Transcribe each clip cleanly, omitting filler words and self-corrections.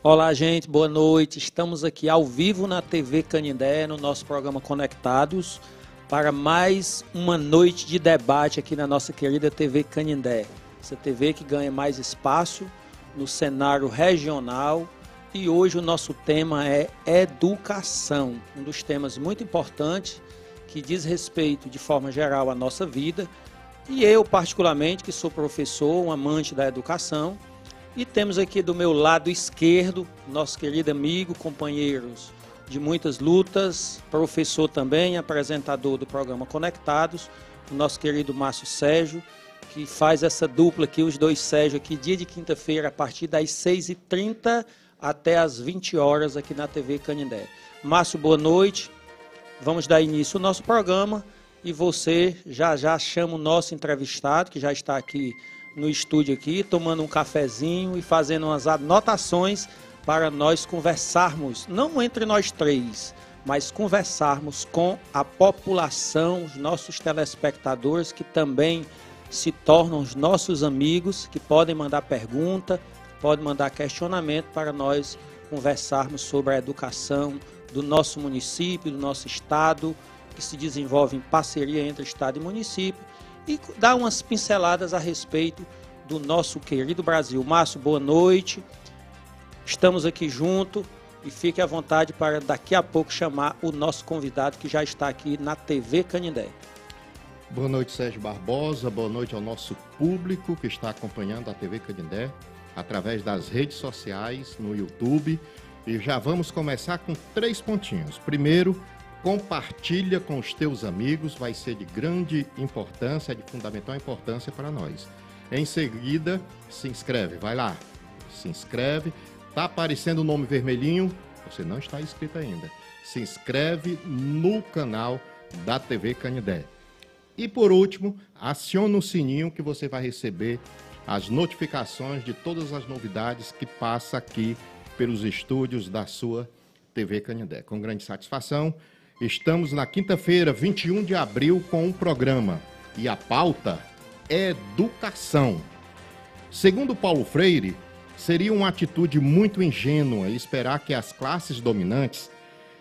Olá, gente, boa noite. Estamos aqui ao vivo na TV Canindé, no nosso programa Conectados, para mais uma noite de debate aqui na nossa querida TV Canindé. Essa TV que ganha mais espaço no cenário regional. E hoje o nosso tema é educação, um dos temas muito importantes que diz respeito, de forma geral, à nossa vida. E eu, particularmente, que sou professor, um amante da educação, e temos aqui do meu lado esquerdo, nosso querido amigo, companheiros de muitas lutas, professor também, apresentador do programa Conectados, o nosso querido Márcio Sérgio, que faz essa dupla aqui, os dois Sérgio aqui, dia de quinta-feira, a partir das 6h30 até as 20 horas aqui na TV Canindé. Márcio, boa noite. Vamos dar início ao nosso programa e você já chama o nosso entrevistado, que já está aqui no estúdio aqui, tomando um cafezinho e fazendo umas anotações para nós conversarmos, não entre nós três, mas conversarmos com a população, os nossos telespectadores, que também se tornam os nossos amigos, que podem mandar pergunta, podem mandar questionamento para nós conversarmos sobre a educação do nosso município, do nosso estado, que se desenvolve em parceria entre estado e município, e dar umas pinceladas a respeito do nosso querido Brasil. Márcio, boa noite. Estamos aqui junto e fique à vontade para daqui a pouco chamar o nosso convidado que já está aqui na TV Canindé. Boa noite, Sérgio Barbosa. Boa noite ao nosso público que está acompanhando a TV Canindé através das redes sociais, no YouTube. E já vamos começar com 3 pontinhos. Primeiro, compartilha com os teus amigos, vai ser de grande importância, de fundamental importância para nós. Em seguida, se inscreve, vai lá, se inscreve, está aparecendo o nome vermelhinho, você não está inscrito ainda, se inscreve no canal da TV Canindé. E por último, aciona o sininho que você vai receber as notificações de todas as novidades que passa aqui pelos estúdios da sua TV Canindé. Com grande satisfação, estamos na quinta-feira, 21 de abril, com um programa. E a pauta é educação. Segundo Paulo Freire, seria uma atitude muito ingênua esperar que as classes dominantes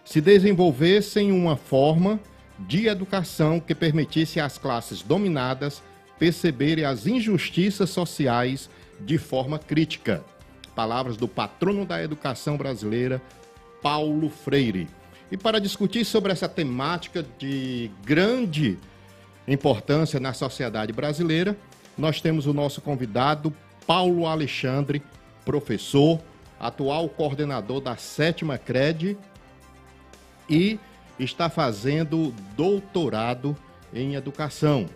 se desenvolvessem uma forma de educação que permitisse às classes dominadas perceberem as injustiças sociais de forma crítica. Palavras do patrono da educação brasileira, Paulo Freire. E para discutir sobre essa temática de grande importância na sociedade brasileira, nós temos o nosso convidado, Paulo Alexandre, professor, atual coordenador da 7ª CRED e está fazendo doutorado em educação.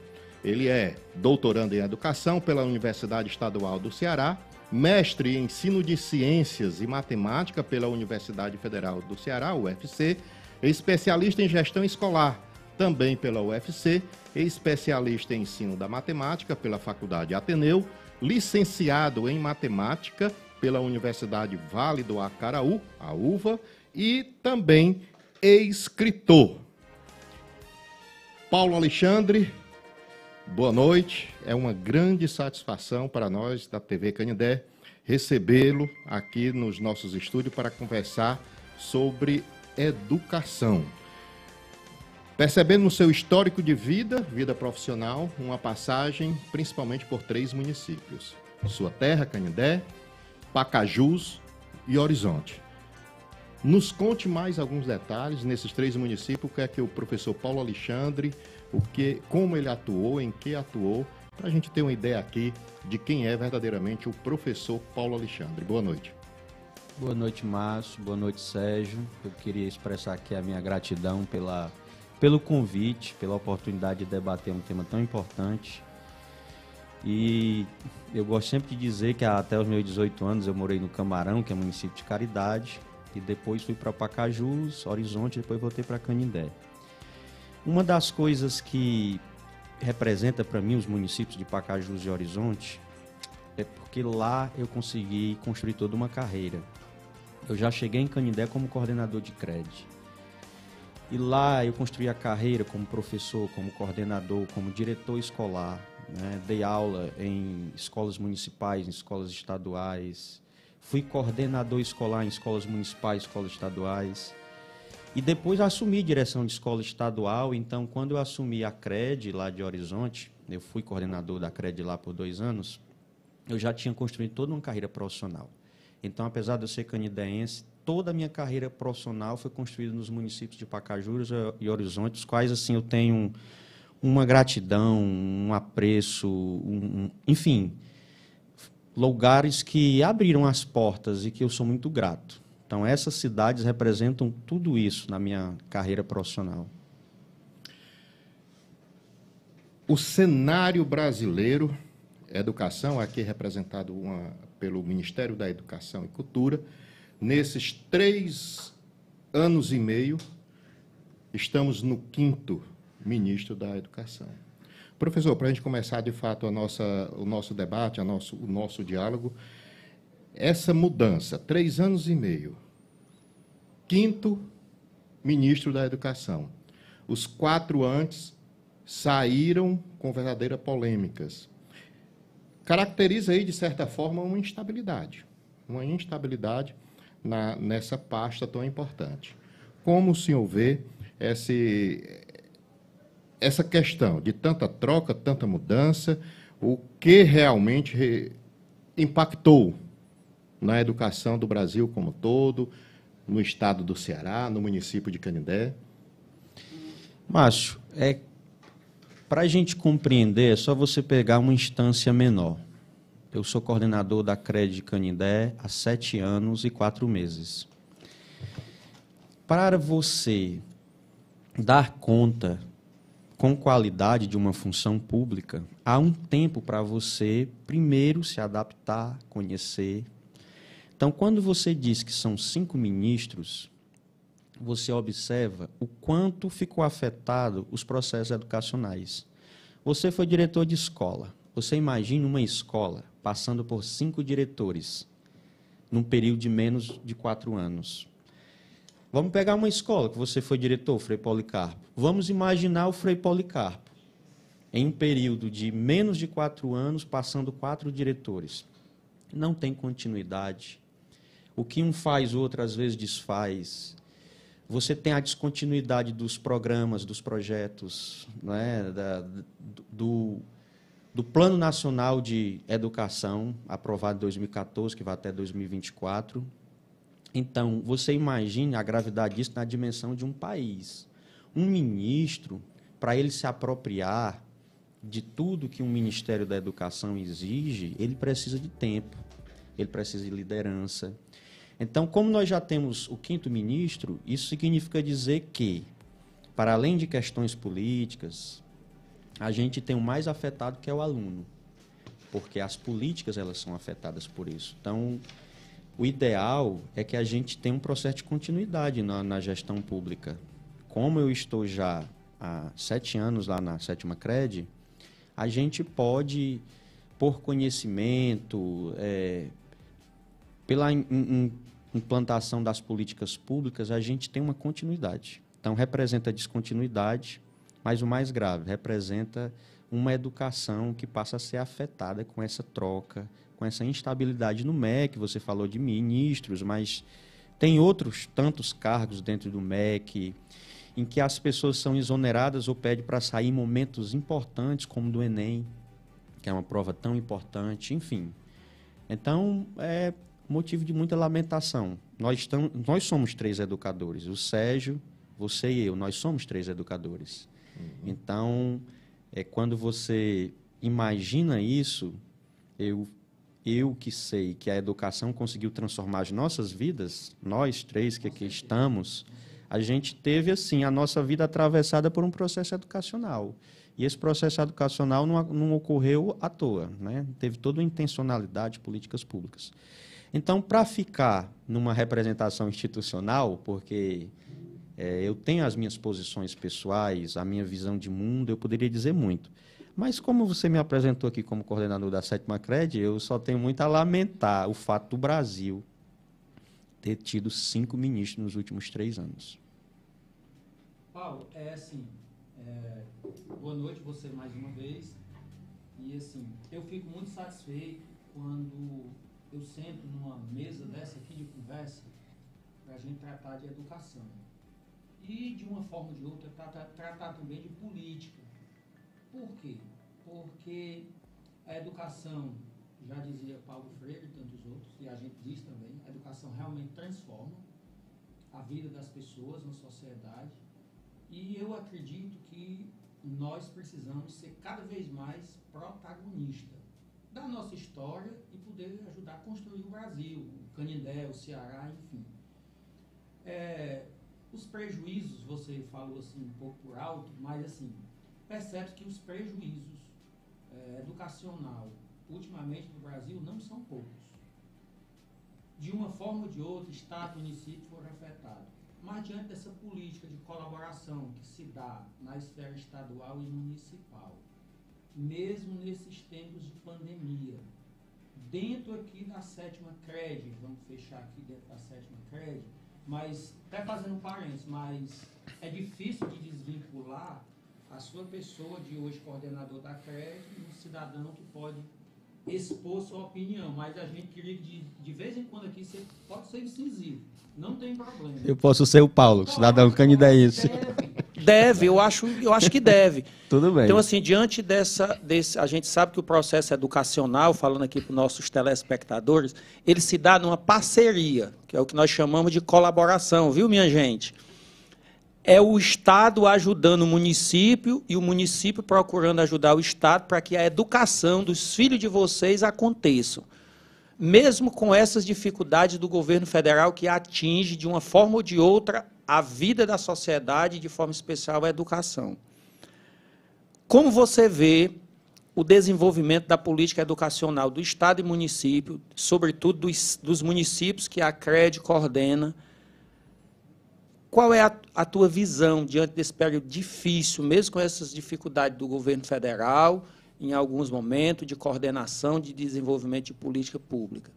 Ele é doutorando em educação pela Universidade Estadual do Ceará, mestre em ensino de ciências e matemática pela Universidade Federal do Ceará, UFC, especialista em gestão escolar, também pela UFC, especialista em ensino da matemática pela Faculdade Ateneu, licenciado em matemática pela Universidade Vale do Acaraú, a UVA, e também escritor. Paulo Alexandre, boa noite. É uma grande satisfação para nós da TV Canindé recebê-lo aqui nos nossos estúdios para conversar sobre educação. Percebendo no seu histórico de vida profissional, uma passagem principalmente por 3 municípios. Sua terra, Canindé, Pacajus e Horizonte. Nos conte mais alguns detalhes nesses 3 municípios, o que é que o professor Paulo Alexandre, como ele atuou, em que atuou, para a gente ter uma ideia aqui de quem é verdadeiramente o professor Paulo Alexandre. Boa noite. Boa noite, Márcio. Boa noite, Sérgio. Eu queria expressar aqui a minha gratidão pelo convite, pela oportunidade de debater um tema tão importante. E eu gosto sempre de dizer que até os meus 18 anos eu morei no Camarão, que é município de Caridade, e depois fui para Pacajus, Horizonte, depois voltei para Canindé. Uma das coisas que representa para mim os municípios de Pacajus e Horizonte é porque lá eu consegui construir toda uma carreira. Eu já cheguei em Canindé como coordenador de CRED. E lá eu construí a carreira como professor, como coordenador, como diretor escolar, né? Dei aula em escolas municipais, em escolas estaduais, fui coordenador escolar em escolas municipais, escolas estaduais. E depois assumi direção de escola estadual. Então, quando eu assumi a CRED lá de Horizonte, eu fui coordenador da CRED lá por 2 anos, eu já tinha construído toda uma carreira profissional. Então, apesar de eu ser canindeense, toda a minha carreira profissional foi construída nos municípios de Pacajus e Horizonte, os quais assim, eu tenho uma gratidão, um apreço, enfim, lugares que abriram as portas e que eu sou muito grato. Então, essas cidades representam tudo isso na minha carreira profissional. O cenário brasileiro, educação, aqui representado pelo Ministério da Educação e Cultura, nesses 3 anos e meio, estamos no 5º ministro da Educação. Professor, para a gente começar, de fato, o nosso debate, o nosso diálogo, essa mudança, 3 anos e meio, 5º ministro da Educação. Os 4 antes saíram com verdadeiras polêmicas. Caracteriza aí, de certa forma, uma instabilidade nessa pasta tão importante. Como o senhor vê essa questão de tanta troca, tanta mudança, o que realmente impactou na educação do Brasil como um todo, no estado do Ceará, no município de Canindé? Márcio, para a gente compreender, é só você pegar uma instância menor. Eu sou coordenador da CRED de Canindé há 7 anos e 4 meses. Para você dar conta com qualidade de uma função pública, há um tempo para você, primeiro, se adaptar, conhecer. Então, quando você diz que são 5 ministros, você observa o quanto ficou afetado os processos educacionais. Você foi diretor de escola. Você imagina uma escola passando por 5 diretores num período de menos de 4 anos. Vamos pegar uma escola que você foi diretor, Frei Policarpo. Vamos imaginar o Frei Policarpo em um período de menos de 4 anos, passando 4 diretores. Não tem continuidade. O que um faz, o outro às vezes desfaz. Você tem a descontinuidade dos programas, dos projetos, não é? do Plano Nacional de Educação, aprovado em 2014, que vai até 2024. Então, você imagina a gravidade disso na dimensão de um país. Um ministro, para ele se apropriar de tudo que um Ministério da Educação exige, ele precisa de tempo, ele precisa de liderança. Então, como nós já temos o 5º ministro, isso significa dizer que, para além de questões políticas, a gente tem o mais afetado, que é o aluno, porque as políticas elas são afetadas por isso. Então, o ideal é que a gente tenha um processo de continuidade na gestão pública. Como eu estou já há 7 anos lá na 7ª CRED, a gente pode, por conhecimento, pela implantação das políticas públicas, a gente tem uma continuidade. Então, representa descontinuidade, mas o mais grave, representa uma educação que passa a ser afetada com essa troca, com essa instabilidade no MEC. Você falou de ministros, mas tem outros tantos cargos dentro do MEC, em que as pessoas são exoneradas ou pedem para sair em momentos importantes, como do Enem, que é uma prova tão importante, enfim. Então, é motivo de muita lamentação. Nós somos 3 educadores, o Sérgio, você e eu, nós somos 3 educadores. Então, quando você imagina isso, eu que sei que a educação conseguiu transformar as nossas vidas, nós 3 que aqui estamos, a gente teve, assim, a nossa vida atravessada por um processo educacional. E esse processo educacional não ocorreu à toa, né? Teve toda uma intencionalidade, políticas públicas. Então, para ficar numa representação institucional, porque eu tenho as minhas posições pessoais, a minha visão de mundo, eu poderia dizer muito. Mas, como você me apresentou aqui como coordenador da 7ª CRED, eu só tenho muito a lamentar o fato do Brasil ter tido 5 ministros nos últimos 3 anos. Paulo, boa noite você mais uma vez. E, assim, eu fico muito satisfeito quando eu sento numa mesa dessa aqui de conversa para a gente tratar de educação. E, de uma forma ou de outra, tratar também de política. Por quê? Porque a educação, já dizia Paulo Freire e tantos outros, e a gente diz também, a educação realmente transforma a vida das pessoas na sociedade. E eu acredito que nós precisamos ser cada vez mais protagonistas da nossa história e poder ajudar a construir o Brasil, o Canindé, o Ceará, enfim. Os prejuízos, você falou assim um pouco por alto, mas assim, percebe que os prejuízos educacional ultimamente no Brasil não são poucos. De uma forma ou de outra, Estado e município foram afetados. Mas diante dessa política de colaboração que se dá na esfera estadual e municipal, mesmo nesses tempos de pandemia, dentro aqui da 7ª CRED, vamos fechar aqui dentro da 7ª CRED, mas, até fazendo um parênteses, mas é difícil de desvincular a sua pessoa de hoje coordenador da CRED e um cidadão que pode expor sua opinião, mas a gente queria que de vez em quando aqui você pode ser incisivo, não tem problema. Eu posso ser o Paulo, cidadão candidaísta. Deve, eu acho que deve. Tudo bem. Então, assim, diante desse, a gente sabe que o processo educacional, falando aqui para os nossos telespectadores, ele se dá numa parceria, que é o que nós chamamos de colaboração, viu, minha gente? É o Estado ajudando o município e o município procurando ajudar o Estado para que a educação dos filhos de vocês aconteça. Mesmo com essas dificuldades do governo federal que atinge, de uma forma ou de outra, a vida da sociedade, de forma especial a educação. Como você vê o desenvolvimento da política educacional do Estado e município, sobretudo dos municípios que a CRED coordena? Qual é a tua visão diante desse período difícil, mesmo com essas dificuldades do governo federal, em alguns momentos, de coordenação, de desenvolvimento de política pública?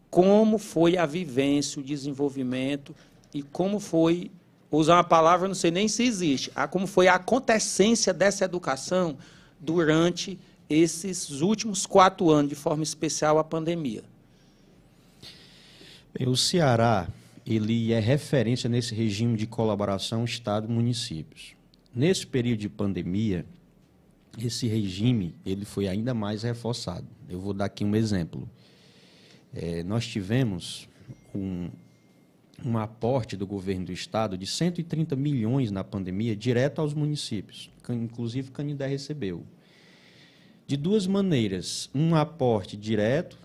Como foi a vivência, o desenvolvimento e como foi, usar uma palavra, não sei nem se existe, como foi a acontecência dessa educação durante esses últimos 4 anos, de forma especial a pandemia? O Ceará, ele é referência nesse regime de colaboração Estado-municípios. Nesse período de pandemia, esse regime ele foi ainda mais reforçado. Eu vou dar aqui um exemplo. Nós tivemos um aporte do governo do Estado de 130 milhões na pandemia, direto aos municípios, inclusive Canindé recebeu. De 2 maneiras, um aporte direto,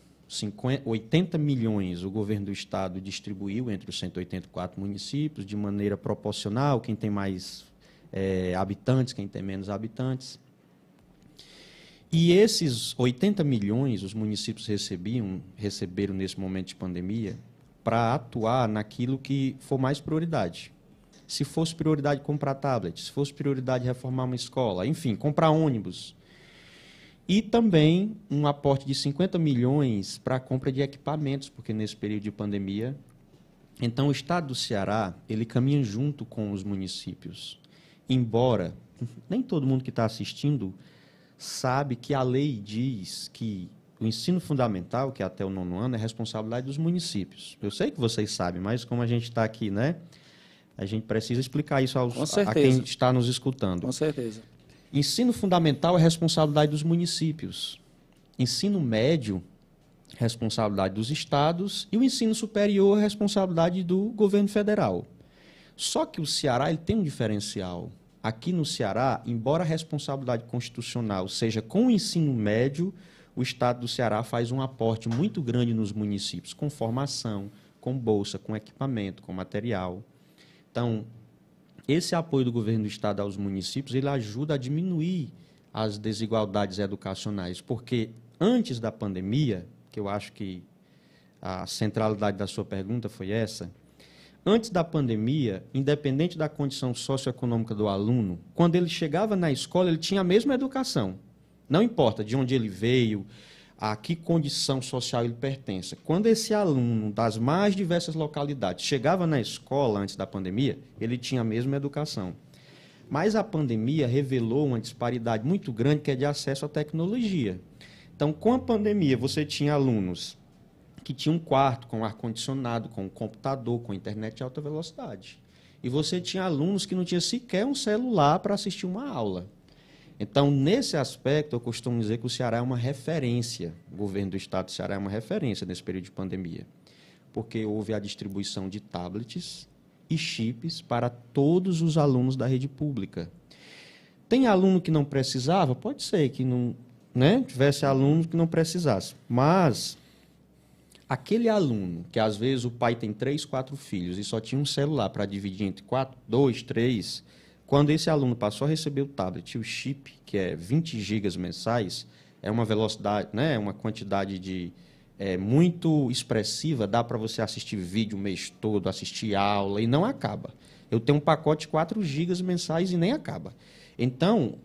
80 milhões o governo do Estado distribuiu entre os 184 municípios, de maneira proporcional, quem tem mais habitantes, quem tem menos habitantes. E esses 80 milhões os municípios receberam nesse momento de pandemia para atuar naquilo que for mais prioridade. Se fosse prioridade comprar tablet, se fosse prioridade reformar uma escola, enfim, comprar ônibus. E também um aporte de 50 milhões para a compra de equipamentos, porque nesse período de pandemia, então o Estado do Ceará, ele caminha junto com os municípios. Embora nem todo mundo que está assistindo sabe que a lei diz que o ensino fundamental, que é até o 9º ano, é responsabilidade dos municípios. Eu sei que vocês sabem, mas como a gente está aqui, né, a gente precisa explicar isso a quem está nos escutando. Com certeza. Ensino fundamental é responsabilidade dos municípios. Ensino médio, responsabilidade dos estados. E o ensino superior é responsabilidade do governo federal. Só que o Ceará ele tem um diferencial. Aqui no Ceará, embora a responsabilidade constitucional seja com o ensino médio, o Estado do Ceará faz um aporte muito grande nos municípios, com formação, com bolsa, com equipamento, com material. Então, esse apoio do governo do Estado aos municípios, ele ajuda a diminuir as desigualdades educacionais, porque antes da pandemia, que eu acho que a centralidade da sua pergunta foi essa, antes da pandemia, independente da condição socioeconômica do aluno, quando ele chegava na escola, ele tinha a mesma educação. Não importa de onde ele veio, a que condição social ele pertence. Quando esse aluno das mais diversas localidades chegava na escola antes da pandemia, ele tinha a mesma educação. Mas a pandemia revelou uma disparidade muito grande que é de acesso à tecnologia. Então, com a pandemia, você tinha alunos que tinha um quarto com ar-condicionado, com computador, com internet de alta velocidade. E você tinha alunos que não tinham sequer um celular para assistir uma aula. Então, nesse aspecto, eu costumo dizer que o Ceará é uma referência, o governo do Estado do Ceará é uma referência nesse período de pandemia, porque houve a distribuição de tablets e chips para todos os alunos da rede pública. Tem aluno que não precisava? Pode ser que não, né, tivesse aluno que não precisasse, mas aquele aluno que, às vezes, o pai tem 3, 4 filhos e só tinha um celular para dividir entre 4, 2, 3... Quando esse aluno passou a receber o tablet e o chip, que é 20 gigas mensais, é uma velocidade, né, uma quantidade muito expressiva, dá para você assistir vídeo o mês todo, assistir aula, e não acaba. Eu tenho um pacote de 4 gigas mensais e nem acaba. Então,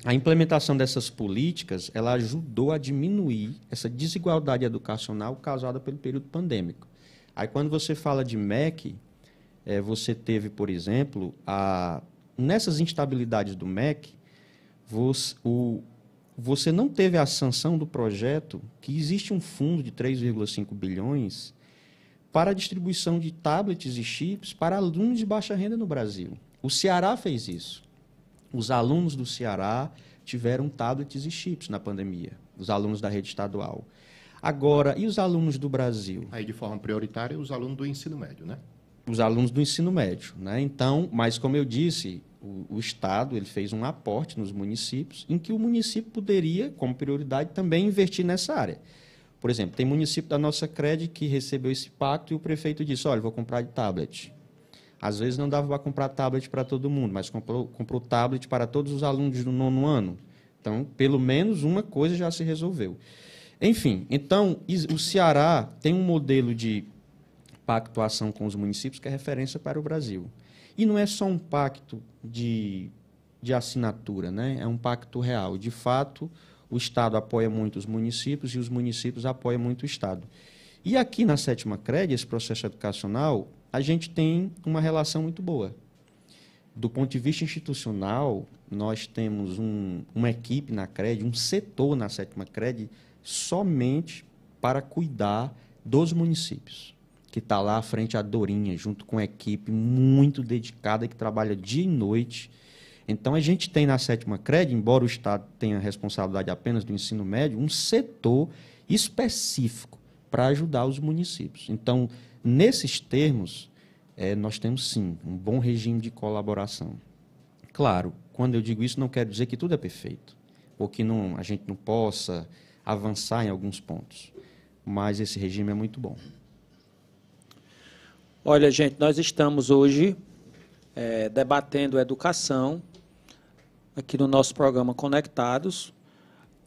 a implementação dessas políticas, ela ajudou a diminuir essa desigualdade educacional causada pelo período pandêmico. Aí, quando você fala de MEC, você teve, por exemplo, nessas instabilidades do MEC, você não teve a sanção do projeto, que existe um fundo de 3,5 bilhões para a distribuição de tablets e chips para alunos de baixa renda no Brasil. O Ceará fez isso. Os alunos do Ceará tiveram tablets e chips na pandemia, os alunos da rede estadual. Agora, e os alunos do Brasil? Aí, de forma prioritária, os alunos do ensino médio, né? Os alunos do ensino médio, né? Então, mas como eu disse, o Estado ele fez um aporte nos municípios em que o município poderia, como prioridade, também investir nessa área. Por exemplo, tem município da nossa CRED que recebeu esse pacto e o prefeito disse, olha, vou comprar de tablet. Às vezes não dava para comprar tablet para todo mundo, mas comprou tablet para todos os alunos do 9º ano. Então, pelo menos uma coisa já se resolveu. Enfim, então, o Ceará tem um modelo de pactuação com os municípios, que é referência para o Brasil. E não é só um pacto de assinatura, né? É um pacto real. De fato, o Estado apoia muito os municípios e os municípios apoiam muito o Estado. E aqui na 7ª CRED, esse processo educacional, a gente tem uma relação muito boa. Do ponto de vista institucional, nós temos uma equipe na CRED, um setor na 7ª CRED, somente para cuidar dos municípios, que está lá à frente à Dorinha, junto com a equipe muito dedicada, que trabalha dia e noite. Então, a gente tem na 7ª CRED, embora o Estado tenha a responsabilidade apenas do ensino médio, um setor específico para ajudar os municípios. Então, nesses termos, nós temos, sim, um bom regime de colaboração. Claro, quando eu digo isso, não quero dizer que tudo é perfeito, ou que a gente não possa avançar em alguns pontos, mas esse regime é muito bom. Olha, gente, nós estamos hoje debatendo educação aqui no nosso programa Conectados.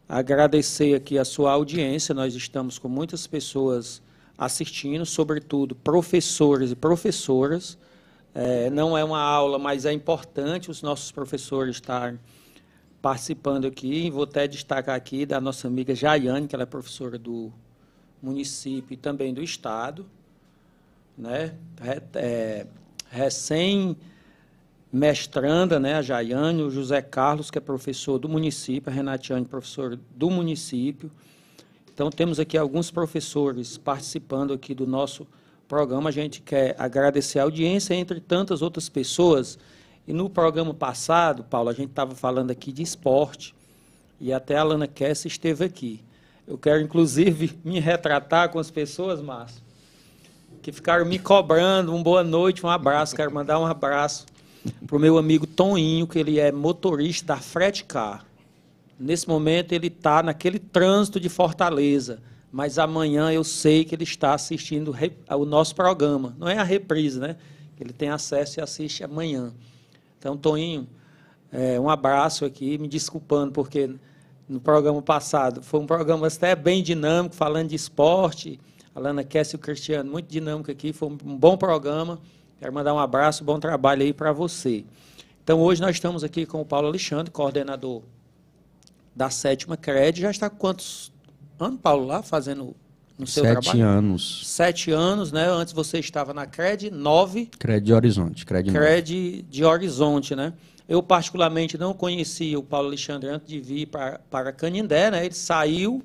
Agradecer aqui a sua audiência, nós estamos com muitas pessoas assistindo, sobretudo professores e professoras. Não é uma aula, mas é importante os nossos professores estarem participando aqui. Vou até destacar aqui da nossa amiga Jaiane, que ela é professora do município e também do Estado, né? Recém-mestranda, né, a Jaiane, o José Carlos, que é professor do município, a Renatiane, professor do município. Então, temos aqui alguns professores participando aqui do nosso programa. A gente quer agradecer a audiência, entre tantas outras pessoas. E no programa passado, Paulo, a gente estava falando aqui de esporte, e até a Alana Kess esteve aqui. Eu quero, inclusive, me retratar com as pessoas, Márcio, que ficaram me cobrando um boa noite, um abraço. Quero mandar um abraço para o meu amigo Toninho, que ele é motorista da Fretcar. Nesse momento, ele está naquele trânsito de Fortaleza, mas amanhã eu sei que ele está assistindo o nosso programa. Não é a reprise, né? Ele tem acesso e assiste amanhã. Então, Toninho, um abraço aqui, me desculpando, porque no programa passado foi um programa até bem dinâmico, falando de esporte. A Alana Kess e o Cristiano, muito dinâmico aqui, foi um bom programa. Quero mandar um abraço, bom trabalho aí para você. Então, hoje nós estamos aqui com o Paulo Alexandre, coordenador da 7ª CRED. Já está com quantos anos, Paulo, lá fazendo no seu trabalho? 7 anos. 7 anos, né? Antes você estava na CRED, 9. CRED de Horizonte. CRED de Horizonte, né? Eu, particularmente, não conhecia o Paulo Alexandre antes de vir para Canindé, né? Ele saiu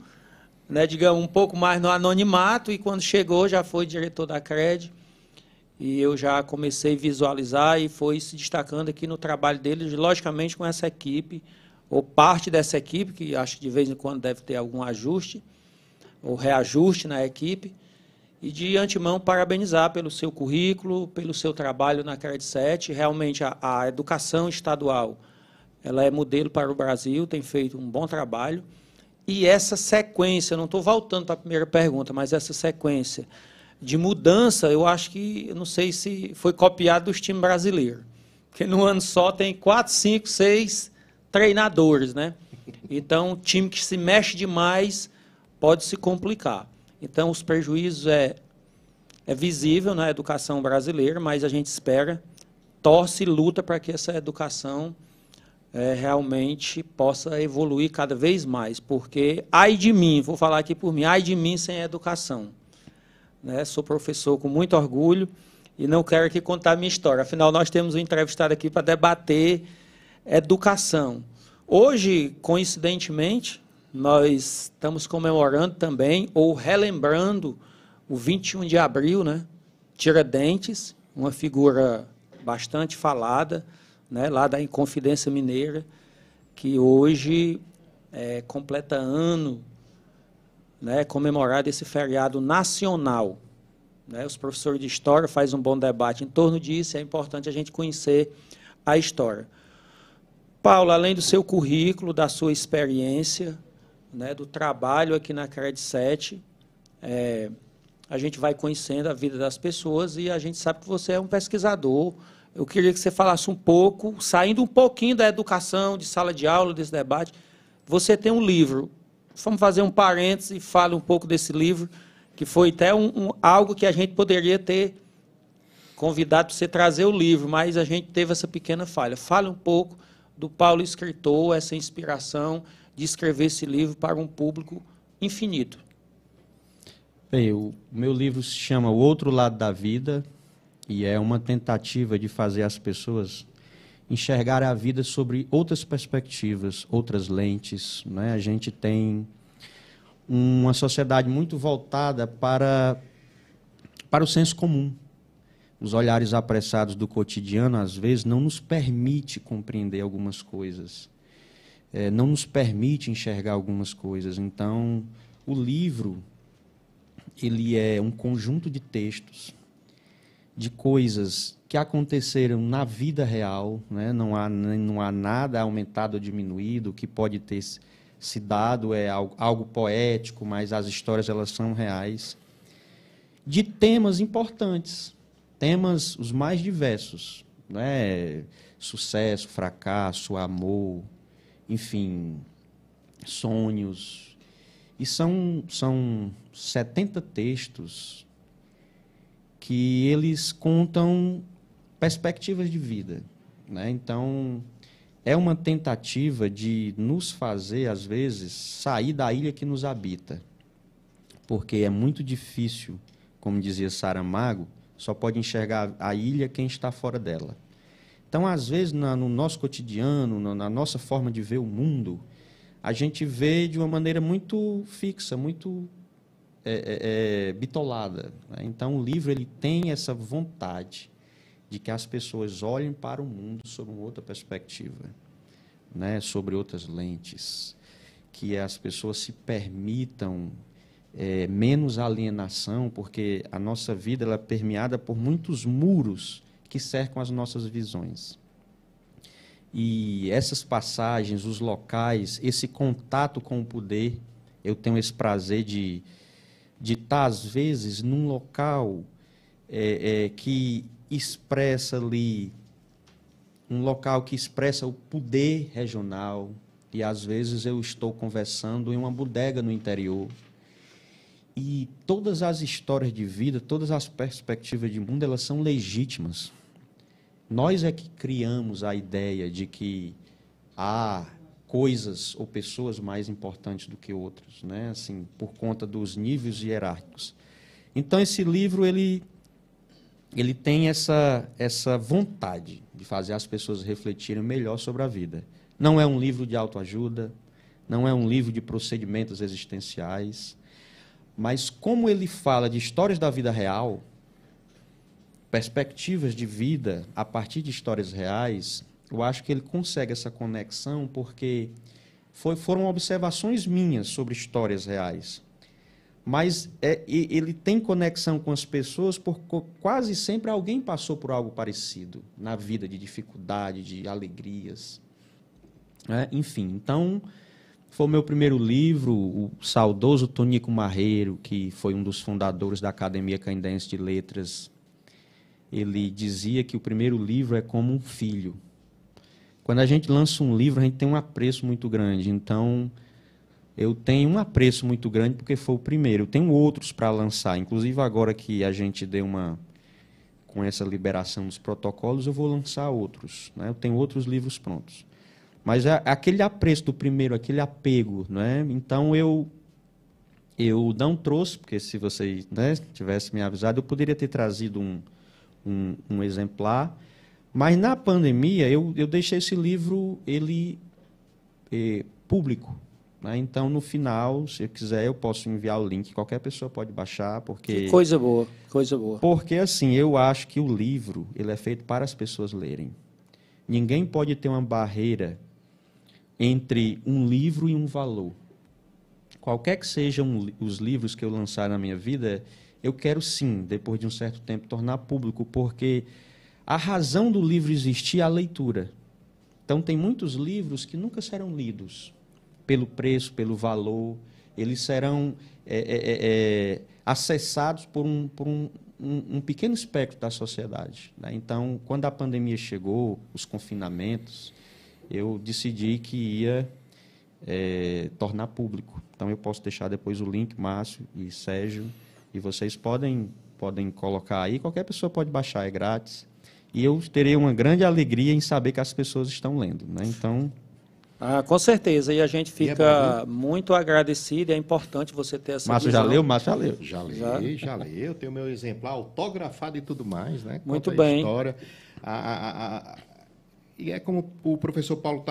né, digamos, um pouco mais no anonimato, e quando chegou já foi diretor da CRED, e eu já comecei a visualizar e foi se destacando aqui no trabalho dele, logicamente com essa equipe, ou parte dessa equipe, que acho que de vez em quando deve ter algum ajuste, ou reajuste na equipe, e de antemão parabenizar pelo seu currículo, pelo seu trabalho na CRED 7. Realmente a educação estadual, ela é modelo para o Brasil, tem feito um bom trabalho. E essa sequência, não estou voltando para a primeira pergunta, mas essa sequência de mudança, eu acho que, eu não sei se foi copiado dos times brasileiros, porque no ano só tem 4, 5, 6 treinadores, né? Então, time que se mexe demais pode se complicar. Então, os prejuízos é visível na educação brasileira, mas a gente espera, torce e luta para que essa educação realmente possa evoluir cada vez mais, porque, ai de mim, vou falar aqui por mim, ai de mim sem educação. Né? Sou professor com muito orgulho e não quero aqui contar a minha história, afinal, nós temos um entrevistado aqui para debater educação. Hoje, coincidentemente, nós estamos comemorando também, ou relembrando, o 21 de abril, né? Tiradentes, uma figura bastante falada, né? Lá da Inconfidência Mineira, que hoje completa ano, né? Comemorado esse feriado nacional. Né? Os professores de história fazem um bom debate em torno disso, é importante a gente conhecer a história. Paulo, além do seu currículo, da sua experiência, né, do trabalho aqui na CRED 7, a gente vai conhecendo a vida das pessoas e a gente sabe que você é um pesquisador. Eu queria que você falasse um pouco, saindo um pouquinho da educação, de sala de aula, desse debate. Você tem um livro. Vamos fazer um parênteses e fale um pouco desse livro, que foi até algo que a gente poderia ter convidado para você trazer o livro, mas a gente teve essa pequena falha. Fale um pouco do Paulo escritor, essa inspiração de escrever esse livro para um público infinito. Bem, o meu livro se chama O Outro Lado da Vida e é uma tentativa de fazer as pessoas enxergarem a vida sobre outras perspectivas, outras lentes. Né? A gente tem uma sociedade muito voltada para o senso comum. Os olhares apressados do cotidiano, às vezes, não nos permite compreender algumas coisas. Não nos permite enxergar algumas coisas. Então, o livro, ele é um conjunto de textos, de coisas que aconteceram na vida real, né? Não há nada aumentado ou diminuído, o que pode ter se dado é algo poético, mas as histórias elas são reais, de temas importantes, temas os mais diversos, né? Sucesso, fracasso, amor, enfim, sonhos. E são 70 textos que eles contam perspectivas de vida. Né? Então, é uma tentativa de nos fazer, às vezes, sair da ilha que nos habita. Porque é muito difícil, como dizia Saramago, só pode enxergar a ilha quem está fora dela. Então, às vezes, no nosso cotidiano, na nossa forma de ver o mundo, a gente vê de uma maneira muito fixa, muito bitolada. Né? Então, o livro ele tem essa vontade de que as pessoas olhem para o mundo sob uma outra perspectiva, né? Sobre outras lentes, que as pessoas se permitam menos alienação, porque a nossa vida ela é permeada por muitos muros que cercam as nossas visões. E essas passagens, os locais, esse contato com o poder, eu tenho esse prazer de estar, às vezes, num local que expressa ali, um local que expressa o poder regional, e às vezes eu estou conversando em uma bodega no interior, e todas as histórias de vida, todas as perspectivas de mundo, elas são legítimas. Nós é que criamos a ideia de que há coisas ou pessoas mais importantes do que outras, né? Assim, por conta dos níveis hierárquicos. Então, esse livro ele tem essa vontade de fazer as pessoas refletirem melhor sobre a vida. Não é um livro de autoajuda, não é um livro de procedimentos existenciais, mas como ele fala de histórias da vida real, perspectivas de vida a partir de histórias reais, eu acho que ele consegue essa conexão porque foram observações minhas sobre histórias reais. Mas ele tem conexão com as pessoas porque quase sempre alguém passou por algo parecido na vida, de dificuldade, de alegrias. Enfim, então, foi o meu primeiro livro, o saudoso Tonico Marreiro, que foi um dos fundadores da Academia Canidense de Letras. Ele dizia que o primeiro livro é como um filho. Quando a gente lança um livro, a gente tem um apreço muito grande. Então, eu tenho um apreço muito grande porque foi o primeiro. Eu tenho outros para lançar. Inclusive, agora que a gente deu com essa liberação dos protocolos, eu vou lançar outros, né? Eu tenho outros livros prontos. Mas é aquele apreço do primeiro, aquele apego, né? Então, eu não trouxe, porque se você, né, tivesse me avisado, eu poderia ter trazido um exemplar. Mas, na pandemia, eu deixei esse livro público. Né? Então, no final, se eu quiser, eu posso enviar o link. Qualquer pessoa pode baixar, porque... Que coisa boa, coisa boa. Porque, assim, eu acho que o livro ele é feito para as pessoas lerem. Ninguém pode ter uma barreira entre um livro e um valor. Qualquer que sejam os livros que eu lançar na minha vida, eu quero, sim, depois de um certo tempo, tornar público, porque a razão do livro existir é a leitura. Então, tem muitos livros que nunca serão lidos. Pelo preço, pelo valor, eles serão acessados por um pequeno espectro da sociedade. Né? Então, quando a pandemia chegou, os confinamentos, eu decidi que ia tornar público. Então, eu posso deixar depois o link, Márcio e Sérgio, e vocês podem colocar aí, qualquer pessoa pode baixar, é grátis. E eu terei uma grande alegria em saber que as pessoas estão lendo. Né? Então... com certeza, e a gente fica muito agradecido, é importante você ter essa Márcio visão. já leu? Márcio já leu. Já li. Eu tenho meu exemplar autografado e tudo mais, né? Muito Conta bem. A história. E é como o professor Paulo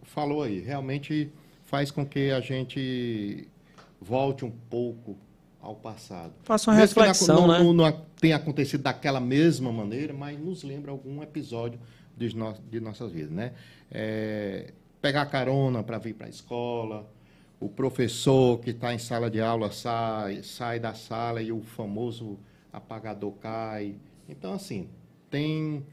falou aí, realmente faz com que a gente volte um pouco ao passado. Faça uma reflexão, né? Não tenha acontecido daquela mesma maneira, mas nos lembra algum episódio de nossas vidas, né? Pegar carona para vir para a escola, o professor que está em sala de aula sai da sala e o famoso apagador cai. Então, assim, tem,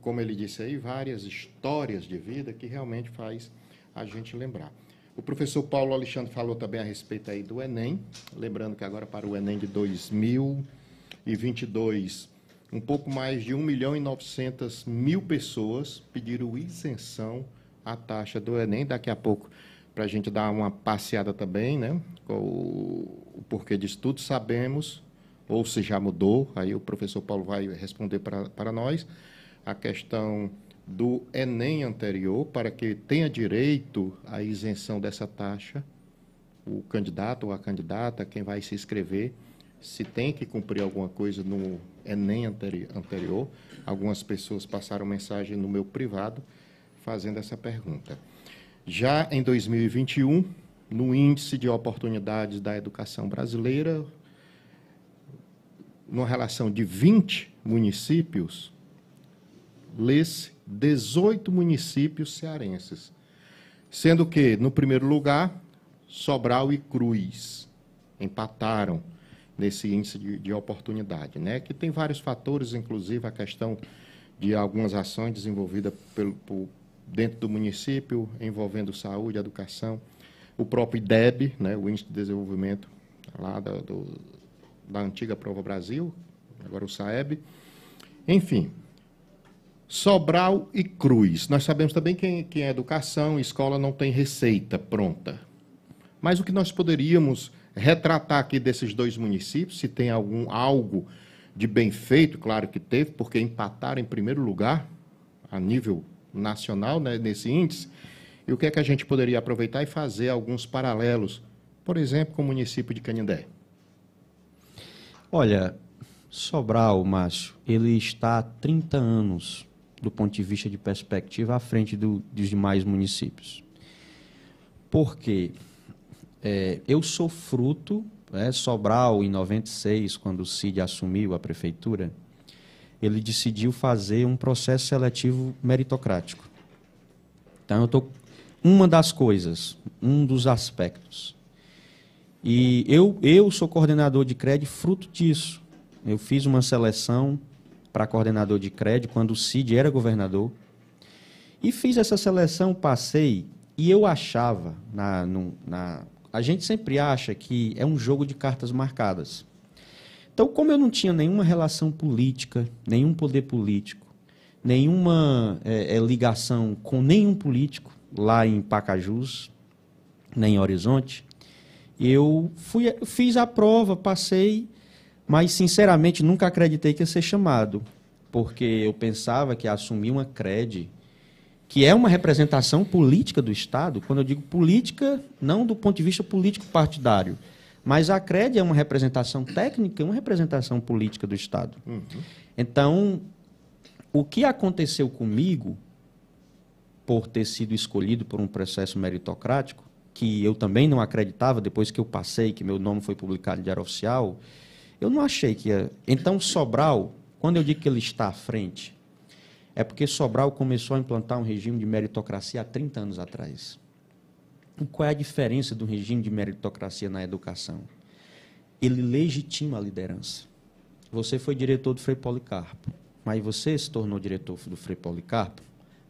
como ele disse aí, várias histórias de vida que realmente faz a gente lembrar. O professor Paulo Alexandre falou também a respeito aí do Enem, lembrando que agora para o Enem de 2022... um pouco mais de 1.900.000 pessoas pediram isenção à taxa do Enem. Daqui a pouco, para a gente dar uma passeada também, né? O porquê disso tudo, sabemos, ou se já mudou, aí o professor Paulo vai responder para nós, a questão do Enem anterior, para que tenha direito à isenção dessa taxa, o candidato ou a candidata, quem vai se inscrever, se tem que cumprir alguma coisa no Enem anterior. Algumas pessoas passaram mensagem no meu privado fazendo essa pergunta. Já em 2021, no Índice de Oportunidades da Educação Brasileira, numa relação de 20 municípios, lê-se 18 municípios cearenses, sendo que, no primeiro lugar, Sobral e Cruz empataram nesse índice de oportunidade, né? Que tem vários fatores, inclusive a questão de algumas ações desenvolvidas dentro do município, envolvendo saúde, educação, o próprio IDEB, né? O Índice de Desenvolvimento lá da antiga Prova Brasil, agora o SAEB. Enfim, Sobral e Cruz. Nós sabemos também que a educação, escola não tem receita pronta. Mas o que nós poderíamos retratar aqui desses dois municípios, se tem algo de bem feito, claro que teve, porque empataram em primeiro lugar, a nível nacional, né, nesse índice, e o que é que a gente poderia aproveitar e fazer alguns paralelos, por exemplo, com o município de Canindé? Olha, Sobral, Márcio, ele está há 30 anos, do ponto de vista de perspectiva, à frente dos demais municípios. Porque eu sou fruto, Sobral, em 96, quando o Cid assumiu a prefeitura, ele decidiu fazer um processo seletivo meritocrático. Então, uma das coisas, um dos aspectos. E eu sou coordenador de CRED fruto disso. Eu fiz uma seleção para coordenador de CRED quando o Cid era governador. E fiz essa seleção, passei, e eu achava, a gente sempre acha que é um jogo de cartas marcadas. Então, como eu não tinha nenhuma relação política, nenhum poder político, nenhuma ligação com nenhum político lá em Pacajus, nem em Horizonte, eu fiz a prova, passei, mas, sinceramente, nunca acreditei que ia ser chamado, porque eu pensava que assumir uma CRED, que é uma representação política do Estado, quando eu digo política, não do ponto de vista político partidário, mas a CRED é uma representação técnica e uma representação política do Estado. Uhum. Então, o que aconteceu comigo, por ter sido escolhido por um processo meritocrático, que eu também não acreditava, depois que eu passei, que meu nome foi publicado em Diário Oficial, eu não achei que ia... Então, Sobral, quando eu digo que ele está à frente, é porque Sobral começou a implantar um regime de meritocracia há 30 anos atrás. E qual é a diferença do regime de meritocracia na educação? Ele legitima a liderança. Você foi diretor do Frei Policarpo, mas você se tornou diretor do Frei Policarpo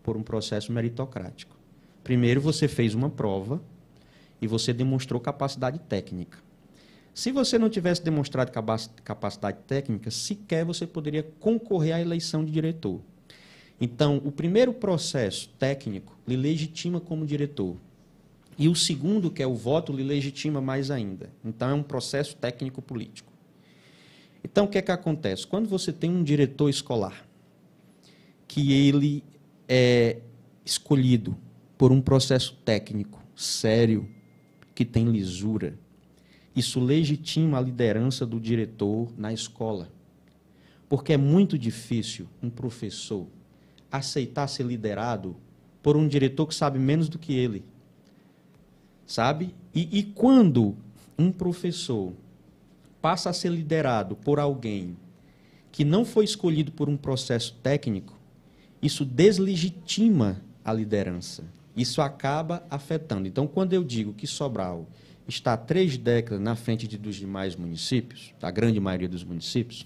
por um processo meritocrático. Primeiro, você fez uma prova e você demonstrou capacidade técnica. Se você não tivesse demonstrado capacidade técnica, sequer você poderia concorrer à eleição de diretor. Então, o primeiro processo técnico lhe legitima como diretor. E o segundo, que é o voto, lhe legitima mais ainda. Então, é um processo técnico-político. Então, o que é que acontece? Quando você tem um diretor escolar, que ele é escolhido por um processo técnico sério, que tem lisura, isso legitima a liderança do diretor na escola. Porque é muito difícil um professor aceitar ser liderado por um diretor que sabe menos do que ele. Sabe? E quando um professor passa a ser liderado por alguém que não foi escolhido por um processo técnico, isso deslegitima a liderança. Isso acaba afetando. Então, quando eu digo que Sobral está 3 décadas na frente dos demais municípios, da grande maioria dos municípios,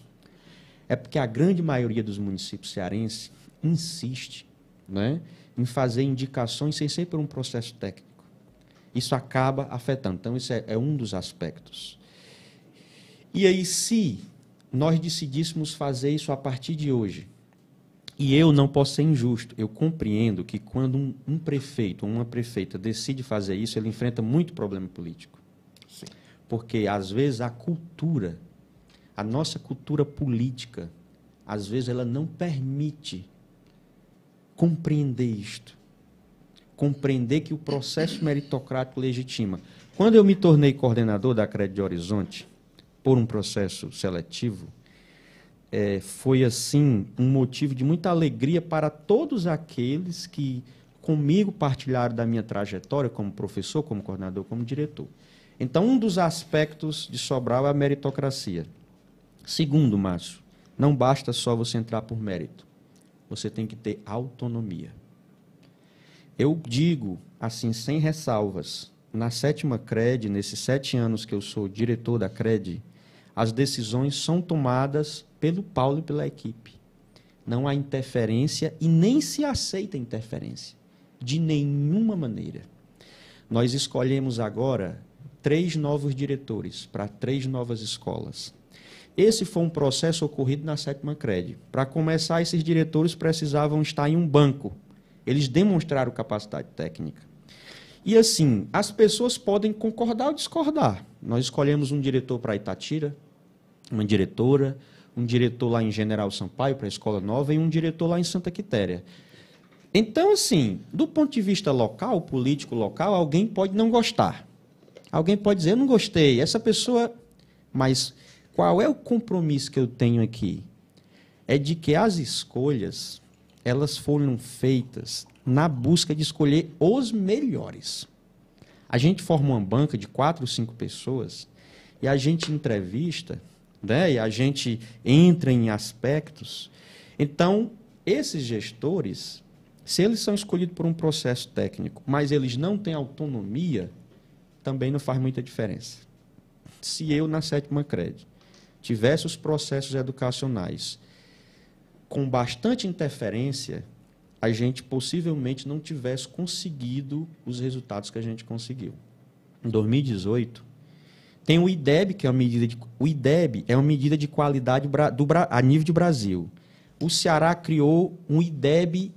é porque a grande maioria dos municípios cearenses insiste, né, em fazer indicações sem ser por um processo técnico. Isso acaba afetando. Então, isso é um dos aspectos. E aí, se nós decidíssemos fazer isso a partir de hoje, e eu não posso ser injusto, eu compreendo que quando um prefeito ou uma prefeita decide fazer isso, ele enfrenta muito problema político. Sim. Porque, às vezes, a nossa cultura política, às vezes, ela não permite compreender isto. Compreender que o processo meritocrático legitima. Quando eu me tornei coordenador da CRED de Horizonte, por um processo seletivo, foi, assim, um motivo de muita alegria para todos aqueles que, comigo, partilharam da minha trajetória como professor, como coordenador, como diretor. Então, um dos aspectos de Sobral é a meritocracia. Segundo, Márcio, não basta só você entrar por mérito. Você tem que ter autonomia. Eu digo, assim, sem ressalvas, na 7ª CRED, nesses 7 anos que eu sou diretor da CRED, as decisões são tomadas pelo Paulo e pela equipe. Não há interferência e nem se aceita interferência, de nenhuma maneira. Nós escolhemos agora 3 novos diretores para 3 novas escolas. Esse foi um processo ocorrido na 7ª CRED. Para começar, esses diretores precisavam estar em um banco. Eles demonstraram capacidade técnica. E, assim, as pessoas podem concordar ou discordar. Nós escolhemos um diretor para Itatira, uma diretora, um diretor lá em General Sampaio, para a Escola Nova, e um diretor lá em Santa Quitéria. Então, assim, do ponto de vista local, político local, alguém pode não gostar. Alguém pode dizer, eu não gostei, essa pessoa... Mas qual é o compromisso que eu tenho aqui? É de que as escolhas, elas foram feitas na busca de escolher os melhores. A gente forma uma banca de 4 ou 5 pessoas e a gente entrevista, né? E a gente entra em aspectos. Então, esses gestores, se eles são escolhidos por um processo técnico, mas eles não têm autonomia, também não faz muita diferença. Se eu, na 7ª CRED, tivesse os processos educacionais com bastante interferência, a gente possivelmente não tivesse conseguido os resultados que a gente conseguiu. Em 2018, tem o IDEB, que é uma medida de, o IDEB é uma medida de qualidade a nível de Brasil. O Ceará criou um IDEB,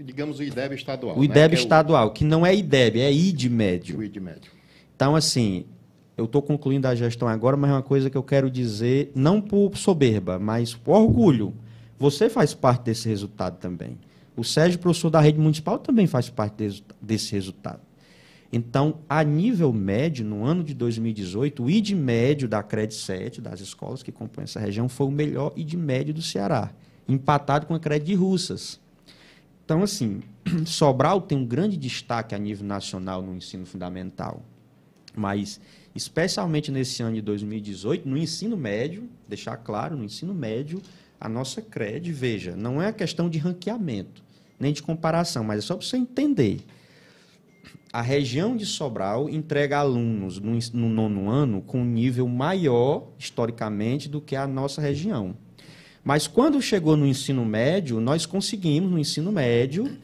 digamos o IDEB estadual. O IDEB estadual, que não é IDEB, é ID médio. O ID médio. Então, assim, eu estou concluindo a gestão agora, mas é uma coisa que eu quero dizer, não por soberba, mas por orgulho. Você faz parte desse resultado também. O Sérgio, professor da rede municipal, também faz parte desse resultado. Então, a nível médio, no ano de 2018, o ID médio da CRED 7, das escolas que compõem essa região, foi o melhor ID médio do Ceará, empatado com a CRED de Russas. Então, assim, Sobral tem um grande destaque a nível nacional no ensino fundamental, mas, especialmente nesse ano de 2018, no ensino médio, deixar claro, no ensino médio, a nossa CRED, veja, não é a questão de ranqueamento, nem de comparação, mas é só para você entender. A região de Sobral entrega alunos no 9º ano com um nível maior, historicamente, do que a nossa região. Mas, quando chegou no ensino médio, nós conseguimos, no ensino médio,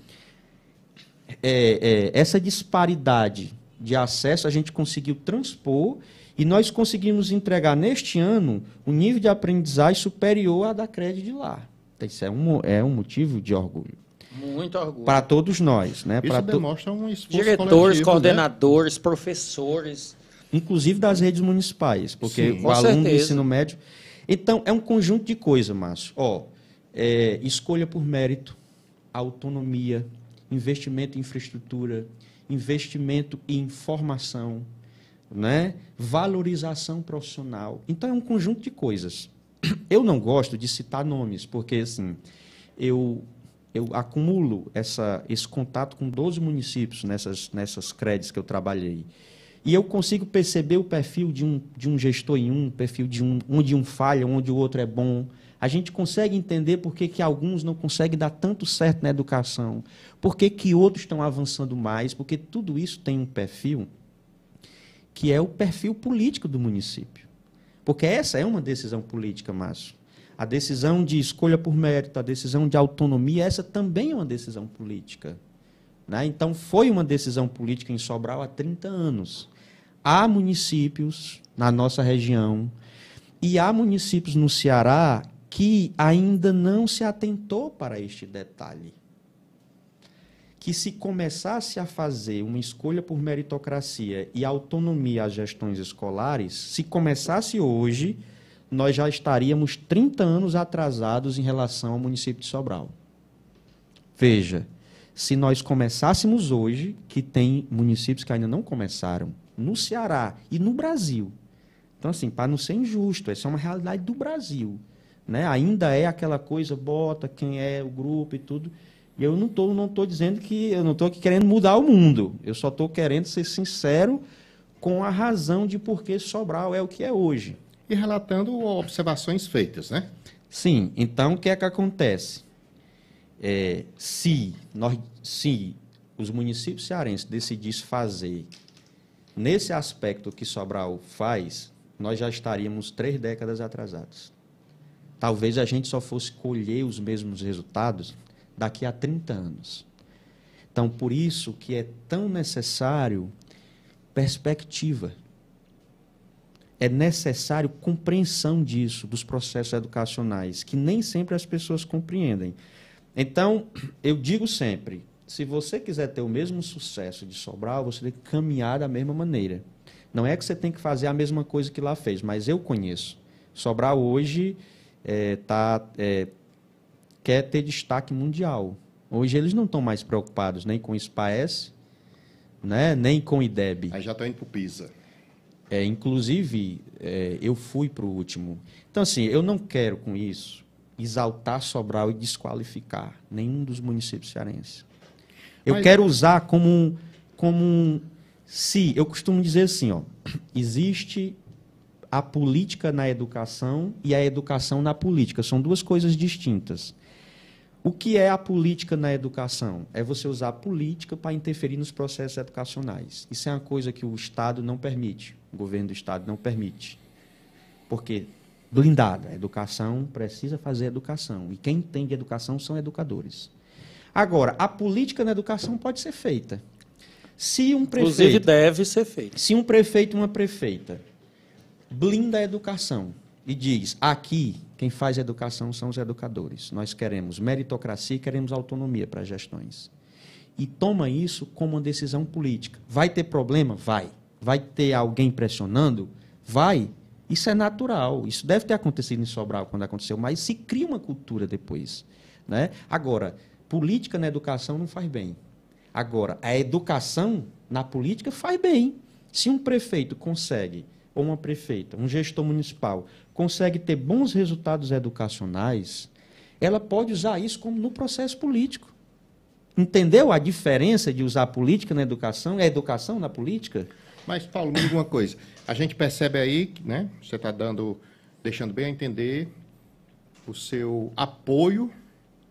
essa disparidade de acesso a gente conseguiu transpor e nós conseguimos entregar, neste ano, um nível de aprendizagem superior à da CRED de lá. Isso é um motivo de orgulho. Muito orgulho. Para todos nós. Né? Isso demonstra um esforço diretores, coletivo, coordenadores, né? Professores. Inclusive das redes municipais, porque Sim, o aluno do certeza. ensino médio... Então, é um conjunto de coisas, Márcio. Escolha por mérito, autonomia, investimento em infraestrutura, investimento em formação, né? Valorização profissional. Então, é um conjunto de coisas. Eu não gosto de citar nomes, porque assim, eu acumulo esse contato com 12 municípios nessas CREDs que eu trabalhei. E eu consigo perceber o perfil de um gestor em um, perfil de onde um falha, onde o outro é bom. A gente consegue entender por que alguns não conseguem dar tanto certo na educação, por que outros estão avançando mais, porque tudo isso tem um perfil que é o perfil político do município. Porque essa é uma decisão política, Márcio. A decisão de escolha por mérito, a decisão de autonomia, essa também é uma decisão política. Né? Então, foi uma decisão política em Sobral há 30 anos. Há municípios na nossa região e há municípios no Ceará que ainda não se atentou para este detalhe. Que se começasse a fazer uma escolha por meritocracia e autonomia às gestões escolares, se começasse hoje, nós já estaríamos 30 anos atrasados em relação ao município de Sobral. Veja, se nós começássemos hoje, que tem municípios que ainda não começaram, no Ceará e no Brasil. Então, assim, para não ser injusto, essa é uma realidade do Brasil. Né? Ainda é aquela coisa, bota quem é o grupo e tudo. E eu não estou dizendo que eu não estou aqui querendo mudar o mundo. Eu só estou querendo ser sincero com a razão de por que Sobral é o que é hoje. E relatando observações feitas, né? Sim. Então, o que é que acontece? Se os municípios cearenses decidissem fazer nesse aspecto que Sobral faz, nós já estaríamos 3 décadas atrasados. Talvez a gente só fosse colher os mesmos resultados daqui a 30 anos. Então, por isso que é tão necessário perspectiva. É necessário compreensão disso, dos processos educacionais, que nem sempre as pessoas compreendem. Então, eu digo sempre, se você quiser ter o mesmo sucesso de Sobral, você tem que caminhar da mesma maneira. Não é que você tem que fazer a mesma coisa que lá fez, mas eu conheço. Sobral hoje quer ter destaque mundial. Hoje eles não estão mais preocupados nem com o SPAES, né, nem com o IDEB. Aí já estão indo para o PISA. Inclusive, eu fui para o último. Então, assim, eu não quero com isso exaltar Sobral e desqualificar nenhum dos municípios cearenses. Eu quero usar como eu costumo dizer assim, ó, existe a política na educação e a educação na política. São duas coisas distintas. O que é a política na educação? É você usar a política para interferir nos processos educacionais. Isso é uma coisa que o Estado não permite, o governo do Estado não permite. Porque, blindada, a educação precisa fazer educação. E quem entende educação são educadores. Agora, a política na educação pode ser feita. Se um prefeito, inclusive deve ser feita. Se um prefeito e uma prefeita blinda a educação e diz, aqui quem faz a educação são os educadores. Nós queremos meritocracia e queremos autonomia para as gestões. E toma isso como uma decisão política. Vai ter problema? Vai. Vai ter alguém pressionando? Vai. Isso é natural. Isso deve ter acontecido em Sobral quando aconteceu, mas se cria uma cultura depois, né? Agora, política na educação não faz bem. Agora, a educação na política faz bem. Se um prefeito consegue, ou uma prefeita, um gestor municipal, consegue ter bons resultados educacionais, ela pode usar isso como no processo político. Entendeu a diferença de usar a política na educação e a educação na política? Mas, Paulo, me diga uma coisa. A gente percebe aí, né? Você está deixando bem a entender o seu apoio,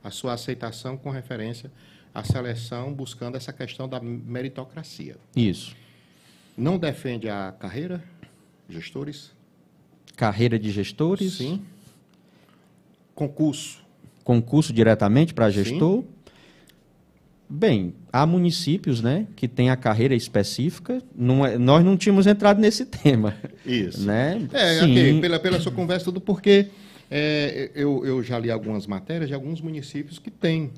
a sua aceitação com referência à seleção, buscando essa questão da meritocracia. Isso. Não defende a carreira, gestores? Carreira de gestores? Sim. Concurso? Concurso diretamente para gestor? Sim. Bem, há municípios, né, que têm a carreira específica. Nós não tínhamos entrado nesse tema. Isso. Né? Sim. Okay, pela sua conversa, tudo porque eu já li algumas matérias de alguns municípios que têm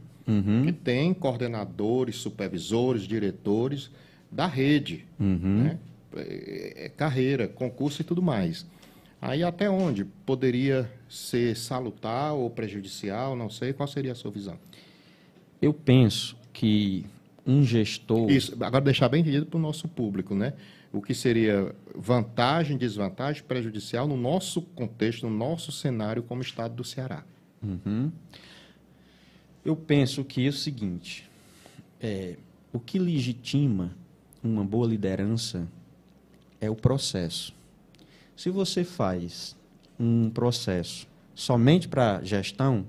coordenadores, supervisores, diretores da rede, né? Carreira, concurso e tudo mais. Aí até onde poderia ser salutar ou prejudicial, não sei, qual seria a sua visão? Eu penso que um gestor... Isso, agora deixar bem entendido para o nosso público, né? O que seria vantagem, desvantagem, prejudicial no nosso contexto, no nosso cenário como Estado do Ceará. Eu penso que é o seguinte, o que legitima uma boa liderança é o processo. Se você faz um processo somente para gestão,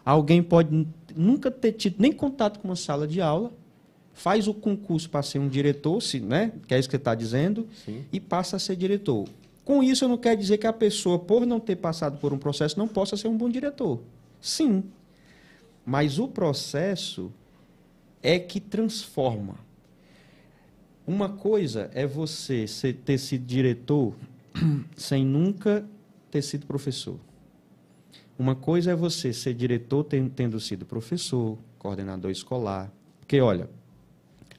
alguém pode nunca ter tido nem contato com uma sala de aula, faz o concurso para ser um diretor, né, que é isso que você está dizendo, Sim. E passa a ser diretor. Com isso, eu não quero dizer que a pessoa, por não ter passado por um processo, não possa ser um bom diretor. Sim. Mas o processo é que transforma. Uma coisa é você ter sido diretor sem nunca ter sido professor. Uma coisa é você ser diretor tendo sido professor, coordenador escolar. Porque, olha,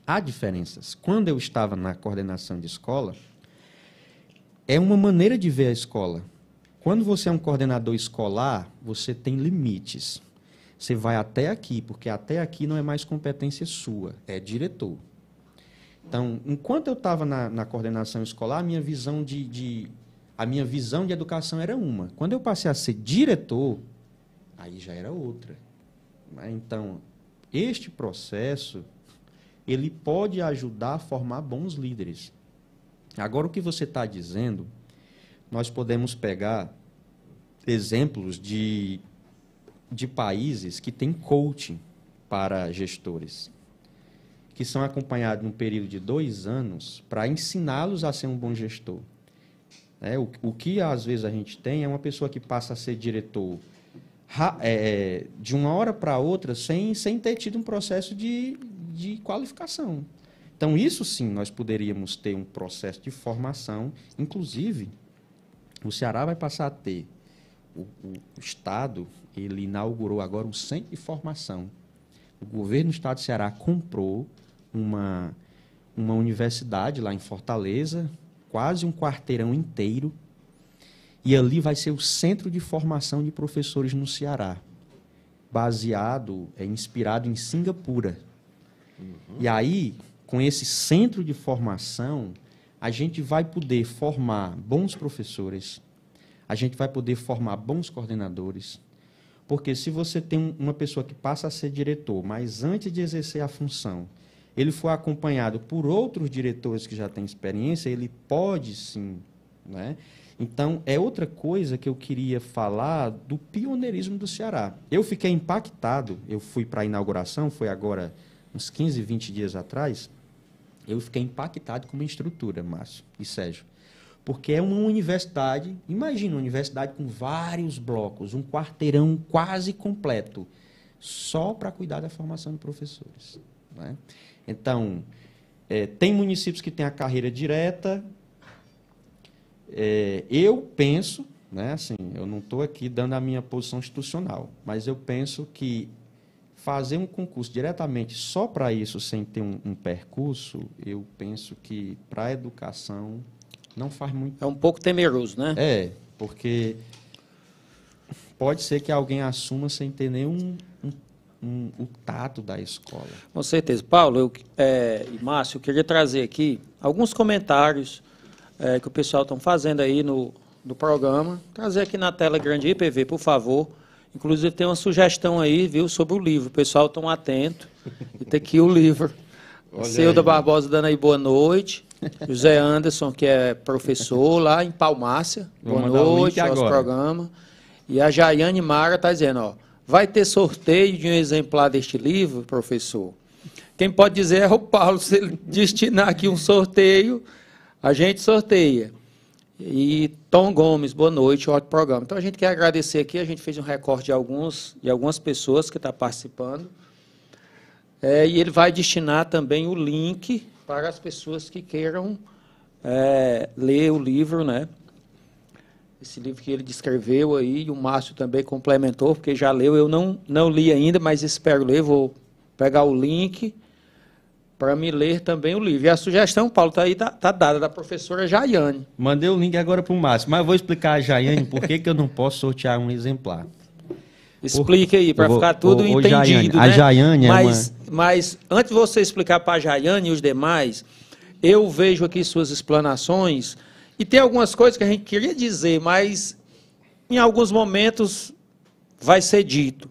há diferenças. Quando eu estava na coordenação de escola, é uma maneira de ver a escola. Quando você é um coordenador escolar, você tem limites. Você vai até aqui, porque até aqui não é mais competência sua, é diretor. Então, enquanto eu estava na coordenação escolar, a minha visão de educação era uma. Quando eu passei a ser diretor, aí já era outra. Então, este processo, ele pode ajudar a formar bons líderes. Agora, o que você está dizendo, nós podemos pegar exemplos de países que têm coaching para gestores, que são acompanhados num período de 2 anos para ensiná-los a ser um bom gestor. O que, às vezes, a gente tem é uma pessoa que passa a ser diretor de uma hora para outra sem ter tido um processo de qualificação. Então, isso sim, nós poderíamos ter um processo de formação. Inclusive, o Ceará vai passar a ter, o Estado, ele inaugurou agora um centro de formação. O governo do Estado do Ceará comprou uma universidade lá em Fortaleza, quase um quarteirão inteiro, e ali vai ser o centro de formação de professores no Ceará, inspirado em Singapura. E aí, com esse centro de formação, a gente vai poder formar bons professores, a gente vai poder formar bons coordenadores, porque se você tem uma pessoa que passa a ser diretor, mas antes de exercer a função, ele for acompanhado por outros diretores que já têm experiência, ele pode sim, né? Então, é outra coisa que eu queria falar do pioneirismo do Ceará. Eu fiquei impactado, eu fui para a inauguração, foi agora uns 15, 20 dias atrás, eu fiquei impactado com uma estrutura, Márcio e Sérgio, porque é uma universidade, imagina uma universidade com vários blocos, um quarteirão quase completo, só para cuidar da formação de professores, né? Então, tem municípios que têm a carreira direta. Eu penso, né, assim, eu não estou aqui dando a minha posição institucional, mas eu penso que fazer um concurso diretamente só para isso, sem ter um percurso, eu penso que para a educação não faz muito. É um pouco temeroso, né? Porque pode ser que alguém assuma sem ter nenhum o tato da escola. Com certeza. Paulo e Márcio, eu queria trazer aqui alguns comentários que o pessoal está fazendo aí no programa. Trazer aqui na tela grande aí, PV, por favor. Inclusive tem uma sugestão aí, viu, sobre o livro. O pessoal está atento. E tem aqui o livro. Ceuda Barbosa dando aí boa noite. José Anderson, que é professor lá em Palmácia. Boa noite, nosso programa. E a Jaiane Mara está dizendo, ó, vai ter sorteio de um exemplar deste livro, professor? Quem pode dizer é o Paulo. Se ele destinar aqui um sorteio, a gente sorteia. E Tom Gomes, boa noite, ótimo programa. Então, a gente quer agradecer aqui, a gente fez um recorte de algumas pessoas que estão participando. E ele vai destinar também o link para as pessoas que queiram ler o livro, né? Esse livro que ele descreveu aí, e o Márcio também complementou, porque já leu, eu não li ainda, mas espero ler, vou pegar o link para me ler também o livro. E a sugestão, Paulo, está aí, tá dada, da professora Jaiane. Mandei o link agora para o Márcio, mas eu vou explicar a Jaiane por que eu não posso sortear um exemplar. Explique aí, para ficar tudo entendido. Jaiane, né? A Jaiane mas antes de você explicar para a Jaiane e os demais, eu vejo aqui suas explanações, e tem algumas coisas que a gente queria dizer, mas em alguns momentos vai ser dito.